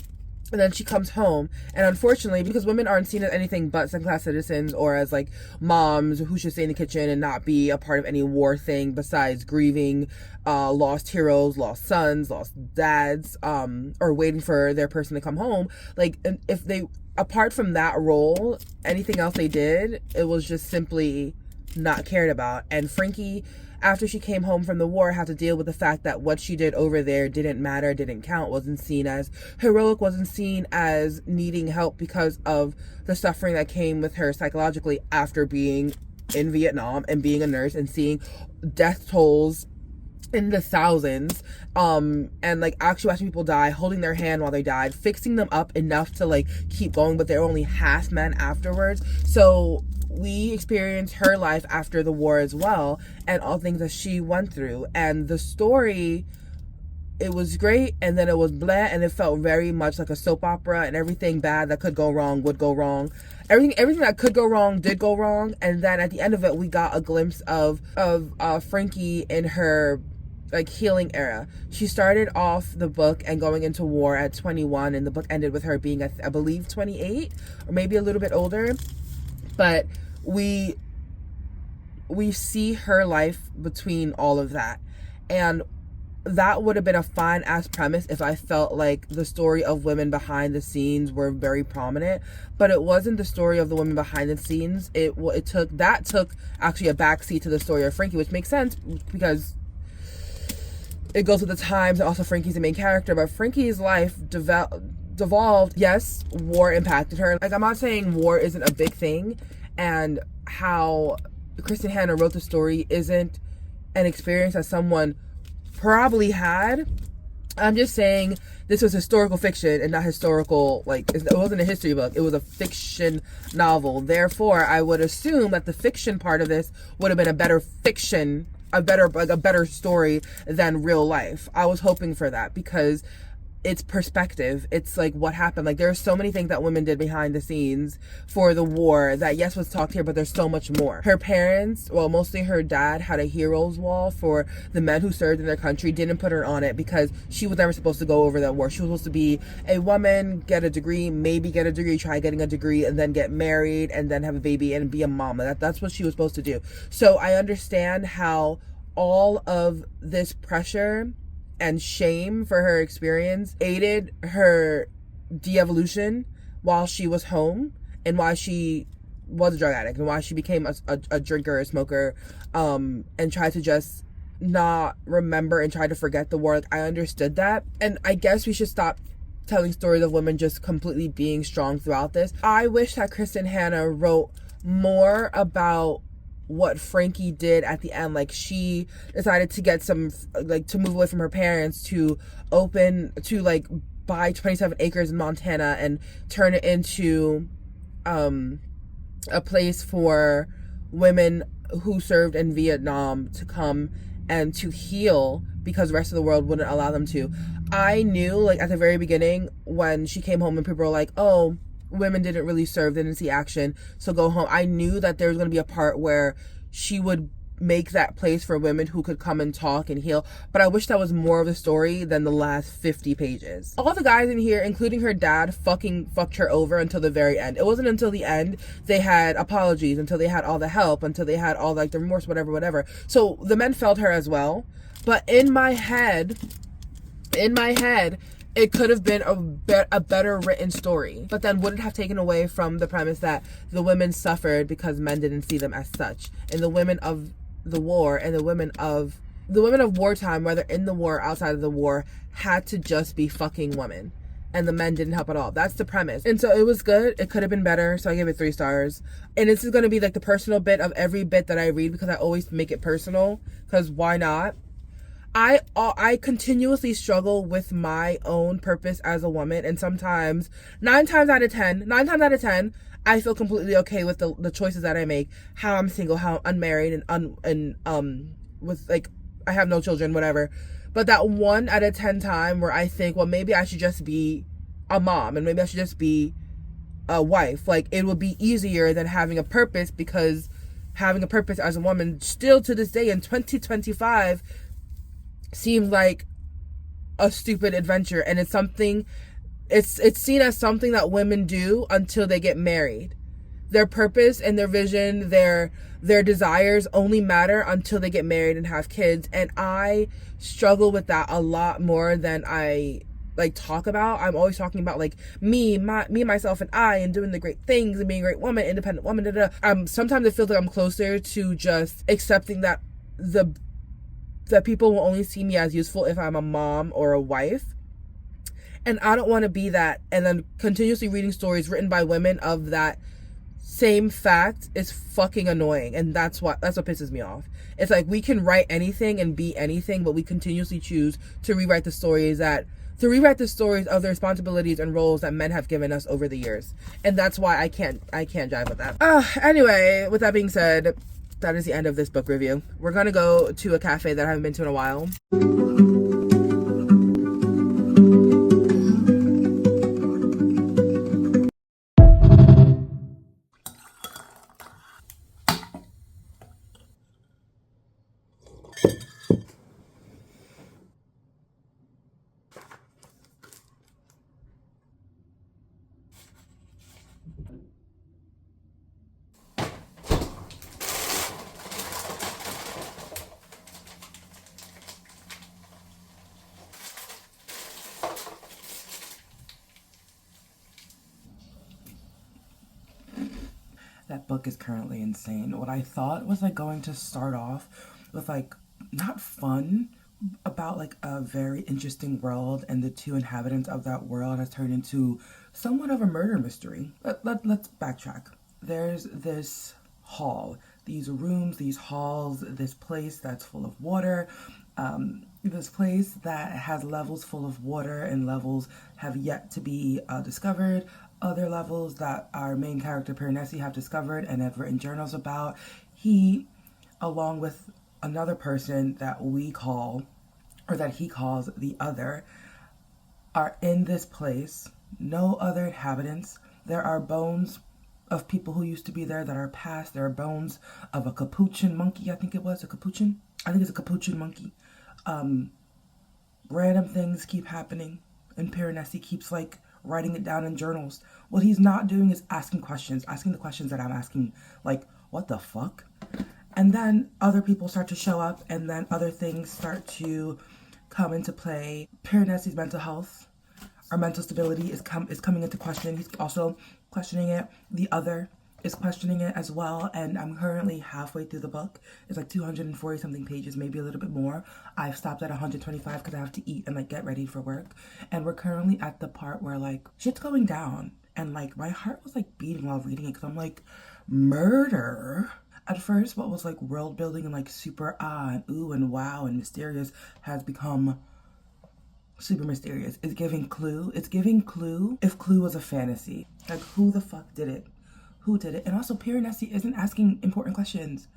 Speaker 2: And then she comes home, and unfortunately, because women aren't seen as anything but second-class citizens or as like moms who should stay in the kitchen and not be a part of any war thing besides grieving lost heroes, lost sons, lost dads, or waiting for their person to come home. Like, if they, apart from that role, anything else they did, it was just simply not cared about. And Frankie, after she came home from the war, had to deal with the fact that what she did over there didn't matter, didn't count, wasn't seen as heroic, wasn't seen as needing help because of the suffering that came with her psychologically after being in Vietnam and being a nurse and seeing death tolls in the thousands, and like actually watching people die, holding their hand while they died, fixing them up enough to like keep going, but they're only half men afterwards. So we experienced her life after the war as well, and all things that she went through. And the story it was great, and then it was blah, and it felt very much like a soap opera, and everything bad that could go wrong would go wrong. Everything that could go wrong did go wrong, and then at the end of it, we got a glimpse of Frankie in her like healing era. She started off the book and going into war at 21, and the book ended with her being, I believe, 28 or maybe a little bit older. But we see her life between all of that, and that would have been a fine ass premise if I felt like the story of women behind the scenes were very prominent, but it wasn't the story of the women behind the scenes. It took actually a backseat to the story of Frankie, which makes sense because it goes with the times, and also Frankie's the main character. But Frankie's life devolved. Yes, war impacted her. Like, I'm not saying war isn't a big thing, and how Kristen Hanna wrote the story isn't an experience that someone probably had. I'm just saying this was historical fiction and not historical, like, it wasn't a history book, it was a fiction novel. Therefore, I would assume that the fiction part of this would have been a better fiction, a better story than real life. I was hoping for that because it's perspective. It's like what happened. Like, there are so many things that women did behind the scenes for the war that, yes, was talked here, but there's so much more. Her parents, well, mostly her dad, had a heroes wall for the men who served in their country. Didn't put her on it because she was never supposed to go over that war. She was supposed to be a woman, get a degree, maybe get a degree, try getting a degree, and then get married, and then have a baby and be a mom. That's what she was supposed to do. So I understand how all of this pressure and shame for her experience aided her de-evolution while she was home, and why she was a drug addict, and why she became a drinker, a smoker, and tried to just not remember and try to forget the war. Like, I understood that, and I guess we should stop telling stories of women just completely being strong throughout this. I wish that Kristen Hanna wrote more about what Frankie did at the end. Like, she decided to get to move away from her parents, to buy 27 acres in Montana and turn it into a place for women who served in Vietnam to come and to heal, because the rest of the world wouldn't allow them to. I knew, like, at the very beginning when she came home and people were like, oh, women didn't really serve, they didn't see action, so go home. I knew that there was going to be a part where she would make that place for women who could come and talk and heal, but I wish that was more of the story than the last 50 pages. All the guys in here, including her dad, fucked her over until the very end. It wasn't until the end they had apologies, until they had all the help, until they had all, like, the remorse, whatever. So the men felt her as well, but in my head, it could have been a better written story, but then wouldn't have taken away from the premise that the women suffered because men didn't see them as such. And the women of the war and the women of wartime, whether in the war or outside of the war, had to just be fucking women. And the men didn't help at all. That's the premise. And so it was good. It could have been better. So I gave it 3 stars. And this is going to be like the personal bit of every bit that I read, because I always make it personal, because why not? I continuously struggle with my own purpose as a woman, and sometimes 9 times out of 10 I feel completely okay with the choices that I make, how I'm single, how I'm unmarried, and with, like, I have no children, whatever. But that 1 out of 10 time where I think, well, maybe I should just be a mom, and maybe I should just be a wife, like, it would be easier than having a purpose, because having a purpose as a woman still to this day in 2025 seems like a stupid adventure, and it's something, it's seen as something that women do until they get married. Their purpose and their vision, their desires only matter until they get married and have kids, and I struggle with that a lot more than I like talk about. I'm always talking about, like, me, myself, and I, and doing the great things and being a great woman, independent woman. Sometimes it feels like I'm closer to just accepting that that people will only see me as useful if I'm a mom or a wife. And I don't want to be that. And then continuously reading stories written by women of that same fact is fucking annoying. And that's what pisses me off. It's like, we can write anything and be anything, but we continuously choose to rewrite the stories of the responsibilities and roles that men have given us over the years. And that's why I can't jive with that. Anyway, with that being said, that is the end of this book review. We're gonna go to a cafe that I haven't been to in a while. That book is currently insane. What I thought was like going to start off with like not fun about like a very interesting world, and the two inhabitants of that world has turned into somewhat of a murder mystery. Let's backtrack. There's this hall, these rooms, these halls, this place that's full of water, this place that has levels full of water and levels have yet to be discovered. Other levels that our main character Piranesi have discovered and have written journals about. He, along with another person that we call, or that he calls the other, are in this place. No other inhabitants. There are bones of people who used to be there that are past. There are bones of a capuchin monkey, I think it was, a capuchin? I think it's a capuchin monkey. Random things keep happening, and Piranesi keeps like writing it down in journals. What he's not doing is asking the questions that I'm asking, like, what the fuck? And then other people start to show up, and then other things start to come into play. Piranesi's mental health, or mental stability is coming into question. He's also questioning it. The other is questioning it as well, and I'm currently halfway through the book. It's like 240 something pages, maybe a little bit more. I've stopped at 125 because I have to eat and like get ready for work. And we're currently at the part where like shit's going down, and like my heart was like beating while reading it because I'm like, murder? At first, what was like world building and like super and ooh and wow and mysterious has become super mysterious. It's giving Clue. It's giving Clue if Clue was a fantasy. Like, who the fuck did it? Who did it? And also, Piranesi isn't asking important questions.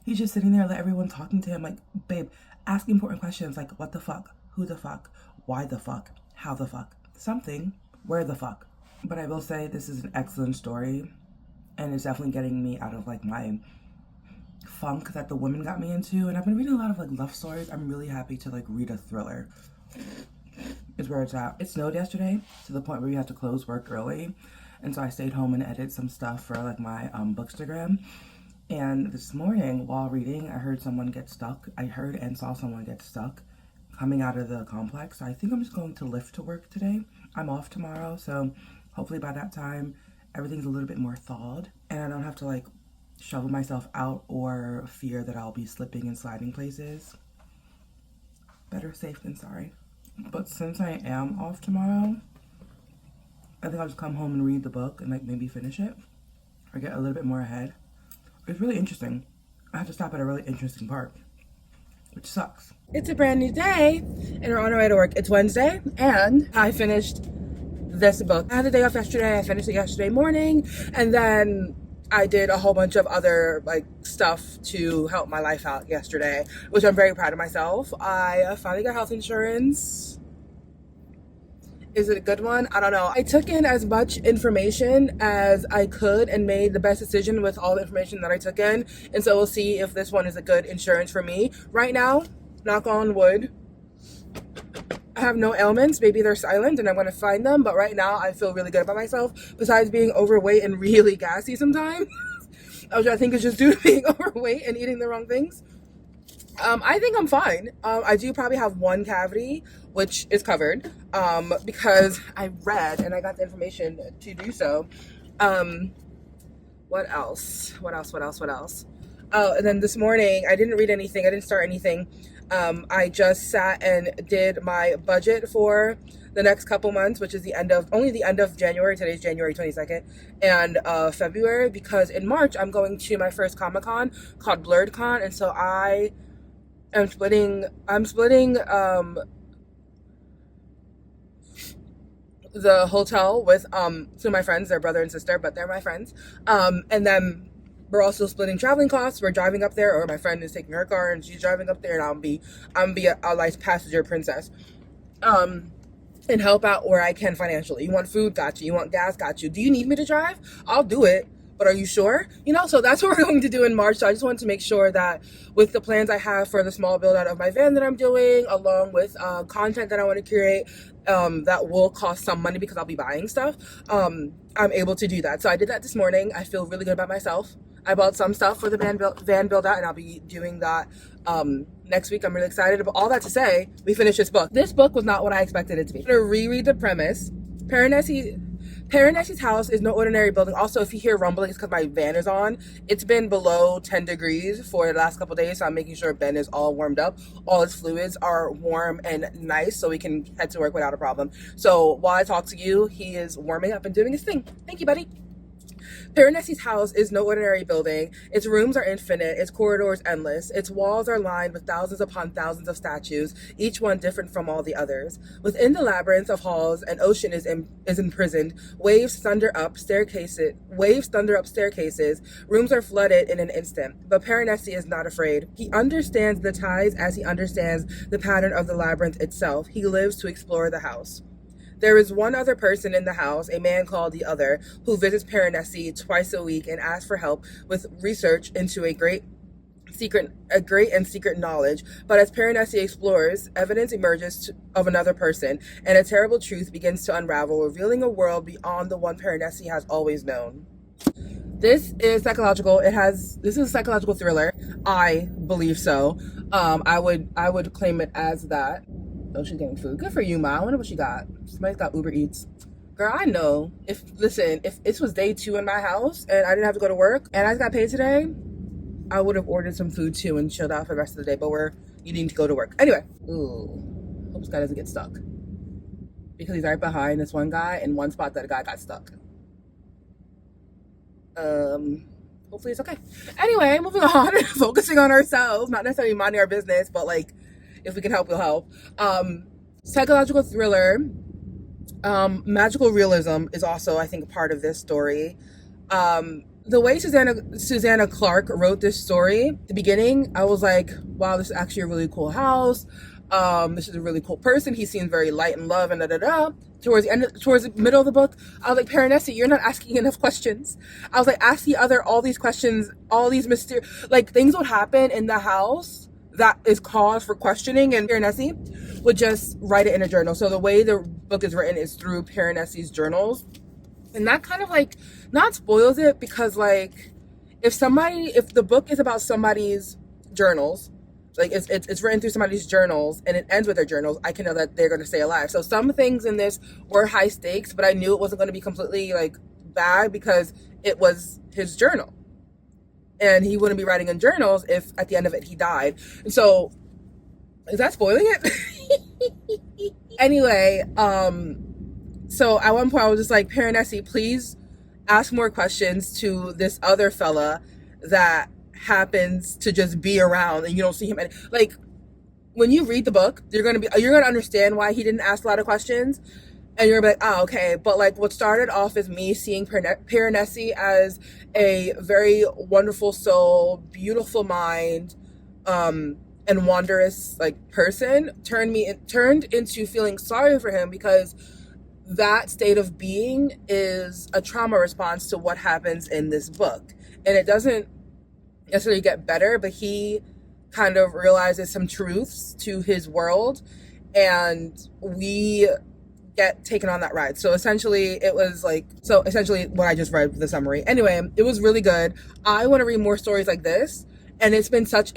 Speaker 2: He's just sitting there, let everyone talking to him like, babe, ask important questions like, what the fuck? Who the fuck? Why the fuck? How the fuck? Something. Where the fuck? But I will say this is an excellent story, and it's definitely getting me out of like my funk that the women got me into. And I've been reading a lot of like love stories. I'm really happy to like read a thriller. Is where it's at. It snowed yesterday to the point where we had to close work early, and so I stayed home and edited some stuff for like my Bookstagram. And this morning while reading, I heard someone get stuck. I heard and saw someone get stuck coming out of the complex. So I think I'm just going to Lyft to work today. I'm off tomorrow, so hopefully by that time everything's a little bit more thawed and I don't have to like shovel myself out or fear that I'll be slipping and sliding places. Better safe than sorry. But since I am off tomorrow, I think I'll just come home and read the book and like maybe finish it or get a little bit more ahead. It's really interesting. I have to stop at a really interesting part, which sucks. It's a brand new day and we're on our way to work. It's Wednesday and I finished this book. I had the day off yesterday. I finished it yesterday morning, and then I did a whole bunch of other like stuff to help my life out yesterday, which I'm very proud of myself. I finally got health insurance. Is it a good one? I don't know. I took in as much information as I could and made the best decision with all the information that I took in. And so we'll see if this one is a good insurance for me. Right now, knock on wood, I have no ailments. Maybe they're silent and I'm going to find them. But right now, I feel really good about myself. Besides being overweight and really gassy sometimes, which I think is just due to being overweight and eating the wrong things. I think I'm fine. I do probably have one cavity, which is covered, because I read and I got the information to do so. What else? Oh, and then this morning, I didn't read anything. I didn't start anything. I just sat and did my budget for the next couple months, which is only the end of January. Today's January 22nd, and February, because in March, I'm going to my first Comic-Con called BlurredCon, and so I'm splitting the hotel with two of my friends. They're brother and sister, but they're my friends. And then we're also splitting traveling costs. We're driving up there, or my friend is taking her car and she's driving up there, and I'm be a light passenger princess. And help out where I can financially. You want food? Got you. You want gas? Got you. Do you need me to drive? I'll do it. But are you sure? So that's what we're going to do in March. So I just wanted to make sure that with the plans I have for the small build out of my van that I'm doing, along with content that I want to create, that will cost some money because I'll be buying stuff, I'm able to do that. So I did that this morning. I feel really good about myself. I bought some stuff for the van build out, and I'll be doing that next week. I'm really excited. But all that to say, we finished this book. This book was not what I expected it to be. I'm going to reread the premise. Piranesi's house is no ordinary building. Also, if you hear rumbling, it's because my van is on. It's been below 10 degrees for the last couple days, so I'm making sure Ben is all warmed up. All his fluids are warm and nice, so we can head to work without a problem. So while I talk to you, he is warming up and doing his thing. Thank you, buddy. Piranesi's house is no ordinary building. Its rooms are infinite, its corridors endless, its walls are lined with thousands upon thousands of statues, each one different from all the others. Within the labyrinth of halls, an ocean is imprisoned. Waves thunder up staircases. Rooms are flooded in an instant. But Piranesi is not afraid. He understands the tides as he understands the pattern of the labyrinth itself. He lives to explore the house. There is one other person in the house, a man called the Other, who visits Piranesi twice a week and asks for help with research into a great and secret knowledge. But as Piranesi explores, evidence emerges of another person, and a terrible truth begins to unravel, revealing a world beyond the one Piranesi has always known. This is psychological. This is a psychological thriller. I believe so. I would claim it as that. Oh, she's getting food. Good for you, Ma. I wonder what she got. Somebody's got Uber Eats. Girl, I know. If this was day 2 in my house and I didn't have to go to work and I just got paid today, I would have ordered some food too and chilled out for the rest of the day. But we're needing to go to work. Anyway. Ooh. Hope this guy doesn't get stuck. Because he's right behind this one guy in one spot that a guy got stuck. Hopefully it's okay. Anyway, moving on. Focusing on ourselves. Not necessarily minding our business, but like, if we can help, we'll help. Psychological thriller. Magical realism is also, I think, part of this story. The way Susanna Clark wrote this story, at the beginning, I was like, wow, this is actually a really cool house. This is a really cool person. He seems very light in love and da-da-da. Towards the middle of the book, I was like, Piranesi, you're not asking enough questions. I was like, ask the Other all these questions, all these mysterious, like, things would happen in the house that is cause for questioning, and Piranesi would just write it in a journal. So the way the book is written is through Piranesi's journals. And that kind of like not spoils it, because like if the book is about somebody's journals, like it's written through somebody's journals and it ends with their journals, I can know that they're going to stay alive. So some things in this were high stakes, but I knew it wasn't going to be completely like bad because it was his journal. And he wouldn't be writing in journals if at the end of it he died. And so, is that spoiling it? Anyway, so at one point I was just like, Piranesi, please ask more questions to this other fella that happens to just be around and you don't see him. Like, when you read the book, you're gonna understand why he didn't ask a lot of questions. And you're gonna be like, oh, okay. But like, what started off as me seeing Piranesi as a very wonderful soul, beautiful mind, and wondrous like person, turned into feeling sorry for him, because that state of being is a trauma response to what happens in this book. And it doesn't necessarily get better, but he kind of realizes some truths to his world, and we get taken on that ride. So essentially what I just read, the summary. Anyway, it was really good. I want to read more stories like this. And it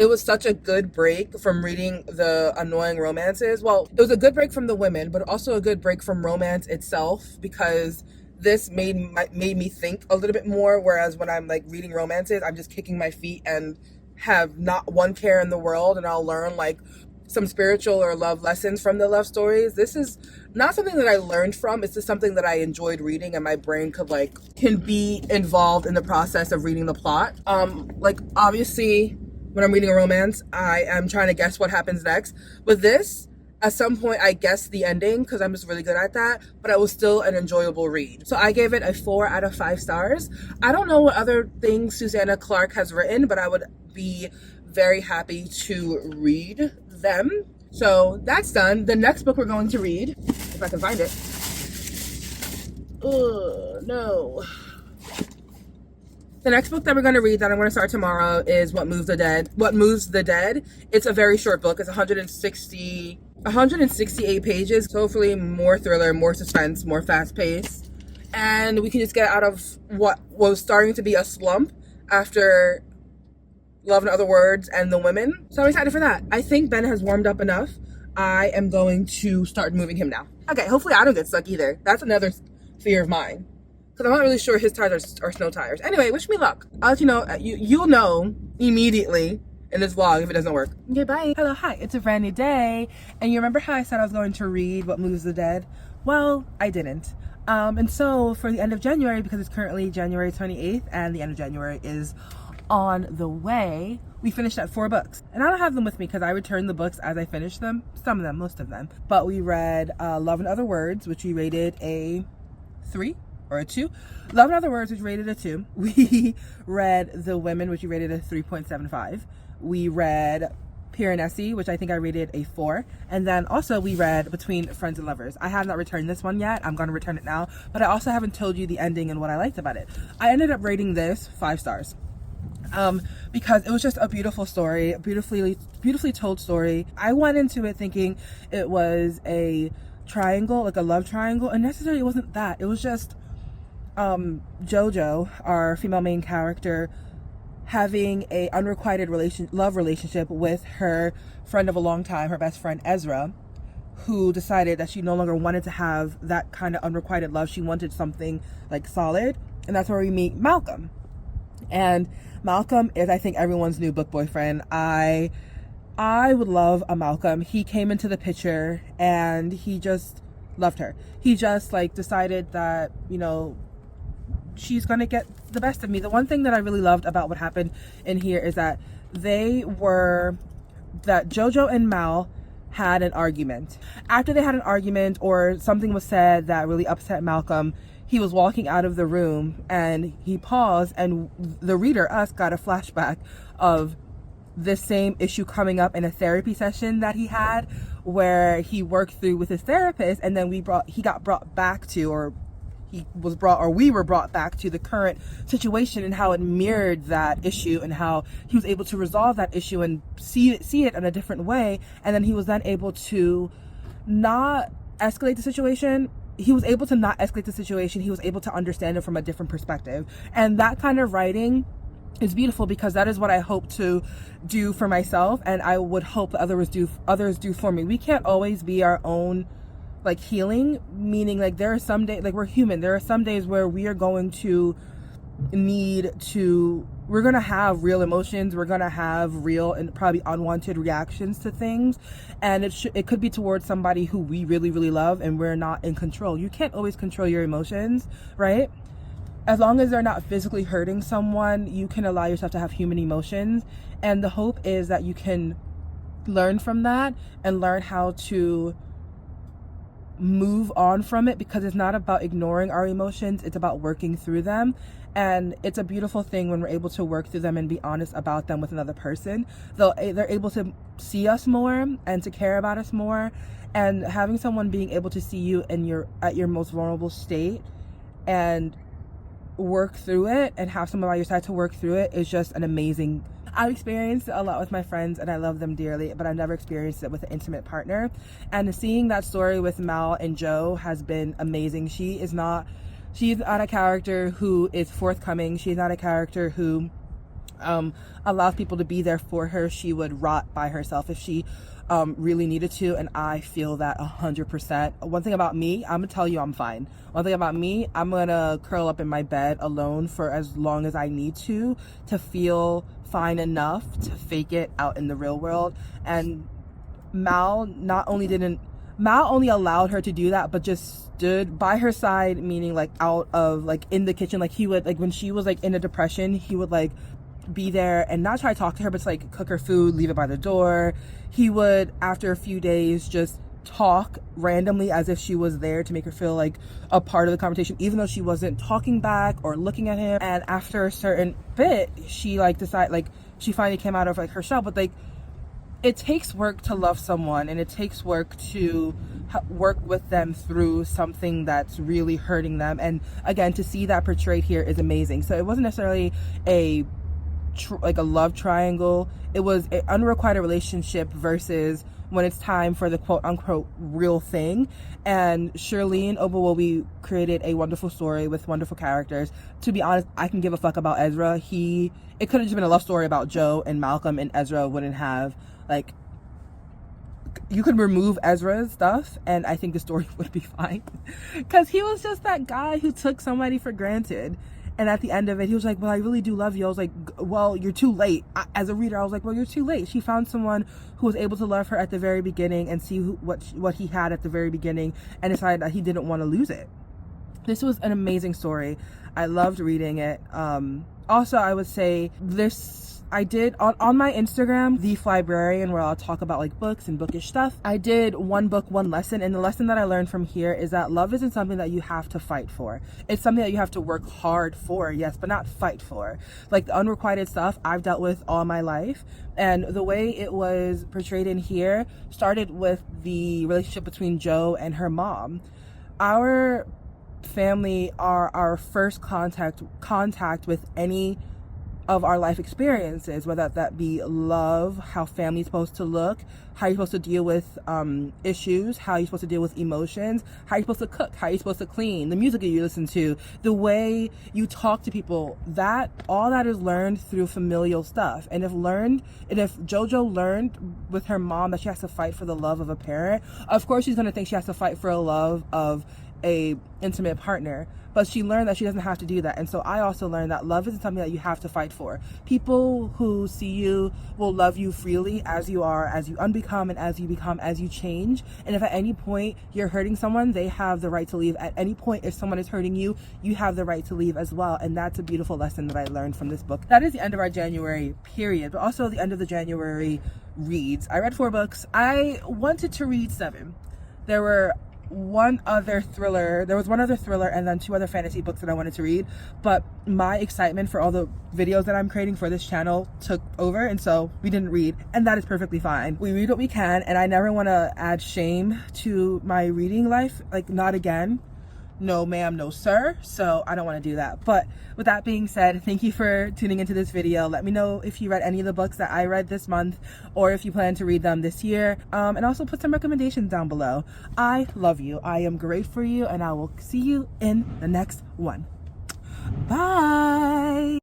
Speaker 2: was such a good break from reading the annoying romances. Well, it was a good break from the women, but also a good break from romance itself, because this made me think a little bit more. Whereas when I'm like reading romances, I'm just kicking my feet and have not one care in the world, and I'll learn like some spiritual or love lessons from the love stories. This is not something that I learned from. It's just something that I enjoyed reading, and my brain can be involved in the process of reading the plot. Like obviously when I'm reading a romance, I am trying to guess what happens next. With this, at some point I guessed the ending because I'm just really good at that, but it was still an enjoyable read. So I gave it a 4 out of 5 stars. I don't know what other things Susanna Clark has written, but I would be very happy to read them. So that's done. The next book we're going to read, if I can find it. Oh no. The next book that we're going to read, that I'm going to start tomorrow, is What Moves the Dead. What Moves the Dead. It's a very short book. It's 168 pages. So hopefully more thriller, more suspense, more fast pace. And we can just get out of what was starting to be a slump after Love and Other Words and The Women. So I'm excited for that. I think Ben has warmed up enough. I am going to start moving him now. Okay, hopefully I don't get stuck either. That's another fear of mine. Because I'm not really sure his tires are snow tires. Anyway, wish me luck. I'll let you know. You'll know immediately in this vlog if it doesn't work. Okay, bye. Hello, hi. It's a brand new day. And you remember how I said I was going to read What Moves the Dead? Well, I didn't. And so for the end of January, because it's currently January 28th and the end of January is on the way, we finished at 4 books. And I don't have them with me because I returned the books as I finished them. Some of them, most of them. But we read Love and Other Words, which we rated a 3 or a 2. Love and Other Words, which rated a 2. We read The Women, which we rated a 3.75. We read Piranesi, which I think I rated a 4. And then also we read Between Friends and Lovers. I have not returned this one yet. I'm going to return it now. But I also haven't told you the ending and what I liked about it. I ended up rating this 5 stars. Because it was just a beautiful story, a beautifully told story. I went into it thinking it was a triangle, like a love triangle, and necessarily it wasn't that. It was just Jojo, our female main character, having a unrequited love relationship with her friend of a long time, her best friend Ezra, who decided that she no longer wanted to have that kind of unrequited love. She wanted something like solid, and that's where we meet Malcolm. And Malcolm is, I think, everyone's new book boyfriend. I would love a Malcolm. He came into the picture and he just loved her. He just like decided that, you know, she's gonna get the best of me. The one thing that I really loved about what happened in here is that Jojo and Mal had an argument. After they had an argument or something was said that really upset Malcolm, he was walking out of the room and he paused, and the reader, us, got a flashback of this same issue coming up in a therapy session that he had where he worked through with his therapist, and then we were brought back to the current situation and how it mirrored that issue and how he was able to resolve that issue and see it in a different way. And then he was then able to not escalate the situation. He was able to not escalate the situation. He was able to understand it from a different perspective. And that kind of writing is beautiful because that is what I hope to do for myself, and I would hope that others do for me. We can't always be our own like healing, meaning like there are some days, like we're human, there are some days where we are going to we're gonna have real emotions, we're gonna have real and probably unwanted reactions to things, and it could be towards somebody who we really, really love and we're not in control. You can't always control your emotions, right? As long as they're not physically hurting someone, you can allow yourself to have human emotions, and the hope is that you can learn from that and learn how to move on from it, because it's not about ignoring our emotions, it's about working through them. And it's a beautiful thing when we're able to work through them and be honest about them with another person. They're able to see us more and to care about us more, and having someone being able to see you at your most vulnerable state and work through it and have someone by your side to work through it is just an amazing. I've experienced it a lot with my friends and I love them dearly, but I've never experienced it with an intimate partner. And seeing that story with Mal and Joe has been amazing. She's not a character who is forthcoming. She's not a character who allows people to be there for her. She would rot by herself if she really needed to, and I feel that 100%. One thing about me, I'm gonna tell you I'm fine. One thing about me, I'm gonna curl up in my bed alone for as long as I need to feel fine enough to fake it out in the real world. And Mal only allowed her to do that, but just stood by her side, meaning like out of like in the kitchen. Like he would, like when she was like in a depression, he would like be there and not try to talk to her, but to like cook her food, leave it by the door. He would, after a few days, just talk randomly as if she was there to make her feel like a part of the conversation, even though she wasn't talking back or looking at him. And after a certain bit, she like decided, like she finally came out of like her shell. But like, it takes work to love someone, and it takes work to work with them through something that's really hurting them. And again, to see that portrayed here is amazing. So it wasn't necessarily like a love triangle. It was an unrequited relationship versus when it's time for the quote unquote real thing. And Shirlene Obawobi created a wonderful story with wonderful characters. To be honest, I can give a fuck about Ezra. It could have just been a love story about Joe and Malcolm, and Ezra wouldn't have like you could remove Ezra's stuff and I think the story would be fine. Because he was just that guy who took somebody for granted. And at the end of it, he was like, well, I really do love you. I was like, well, you're too late. As a reader, I was like, well, you're too late. She found someone who was able to love her at the very beginning and see what he had at the very beginning and decided that he didn't want to lose it. This was an amazing story. I loved reading it. Also, I would say I did on my Instagram, The Flibrarian, where I'll talk about like books and bookish stuff. I did one book, one lesson, and the lesson that I learned from here is that love isn't something that you have to fight for. It's something that you have to work hard for, yes, but not fight for. Like the unrequited stuff I've dealt with all my life, and the way it was portrayed in here started with the relationship between Jo and her mom. Our family are our first contact with any of our life experiences, whether that be love, how family's supposed to look, how you're supposed to deal with issues, how you're supposed to deal with emotions, how you're supposed to cook, how you're supposed to clean, the music you listen to, the way you talk to people. That all that is learned through familial stuff. And if JoJo learned with her mom that she has to fight for the love of a parent, of course she's gonna think she has to fight for a love of a intimate partner, but she learned that she doesn't have to do that. And so I also learned that love isn't something that you have to fight for. People who see you will love you freely as you are, as you unbecome, and as you become, as you change. And if at any point you're hurting someone, they have the right to leave. At any point, if someone is hurting you, you have the right to leave as well. And that's a beautiful lesson that I learned from this book. That is the end of our January period, but also the end of the January reads. I read 4 books. I wanted to read 7. There was one other thriller and then 2 other fantasy books that I wanted to read, but my excitement for all the videos that I'm creating for this channel took over, and so we didn't read, and that is perfectly fine. We read what we can, and I never want to add shame to my reading life, like not again. No ma'am, no sir. So I don't want to do that. But with that being said, thank you for tuning into this video. Let me know if you read any of the books that I read this month, or if you plan to read them this year, and also put some recommendations down below. I love you. I am great for you, and I will see you in the next one. Bye.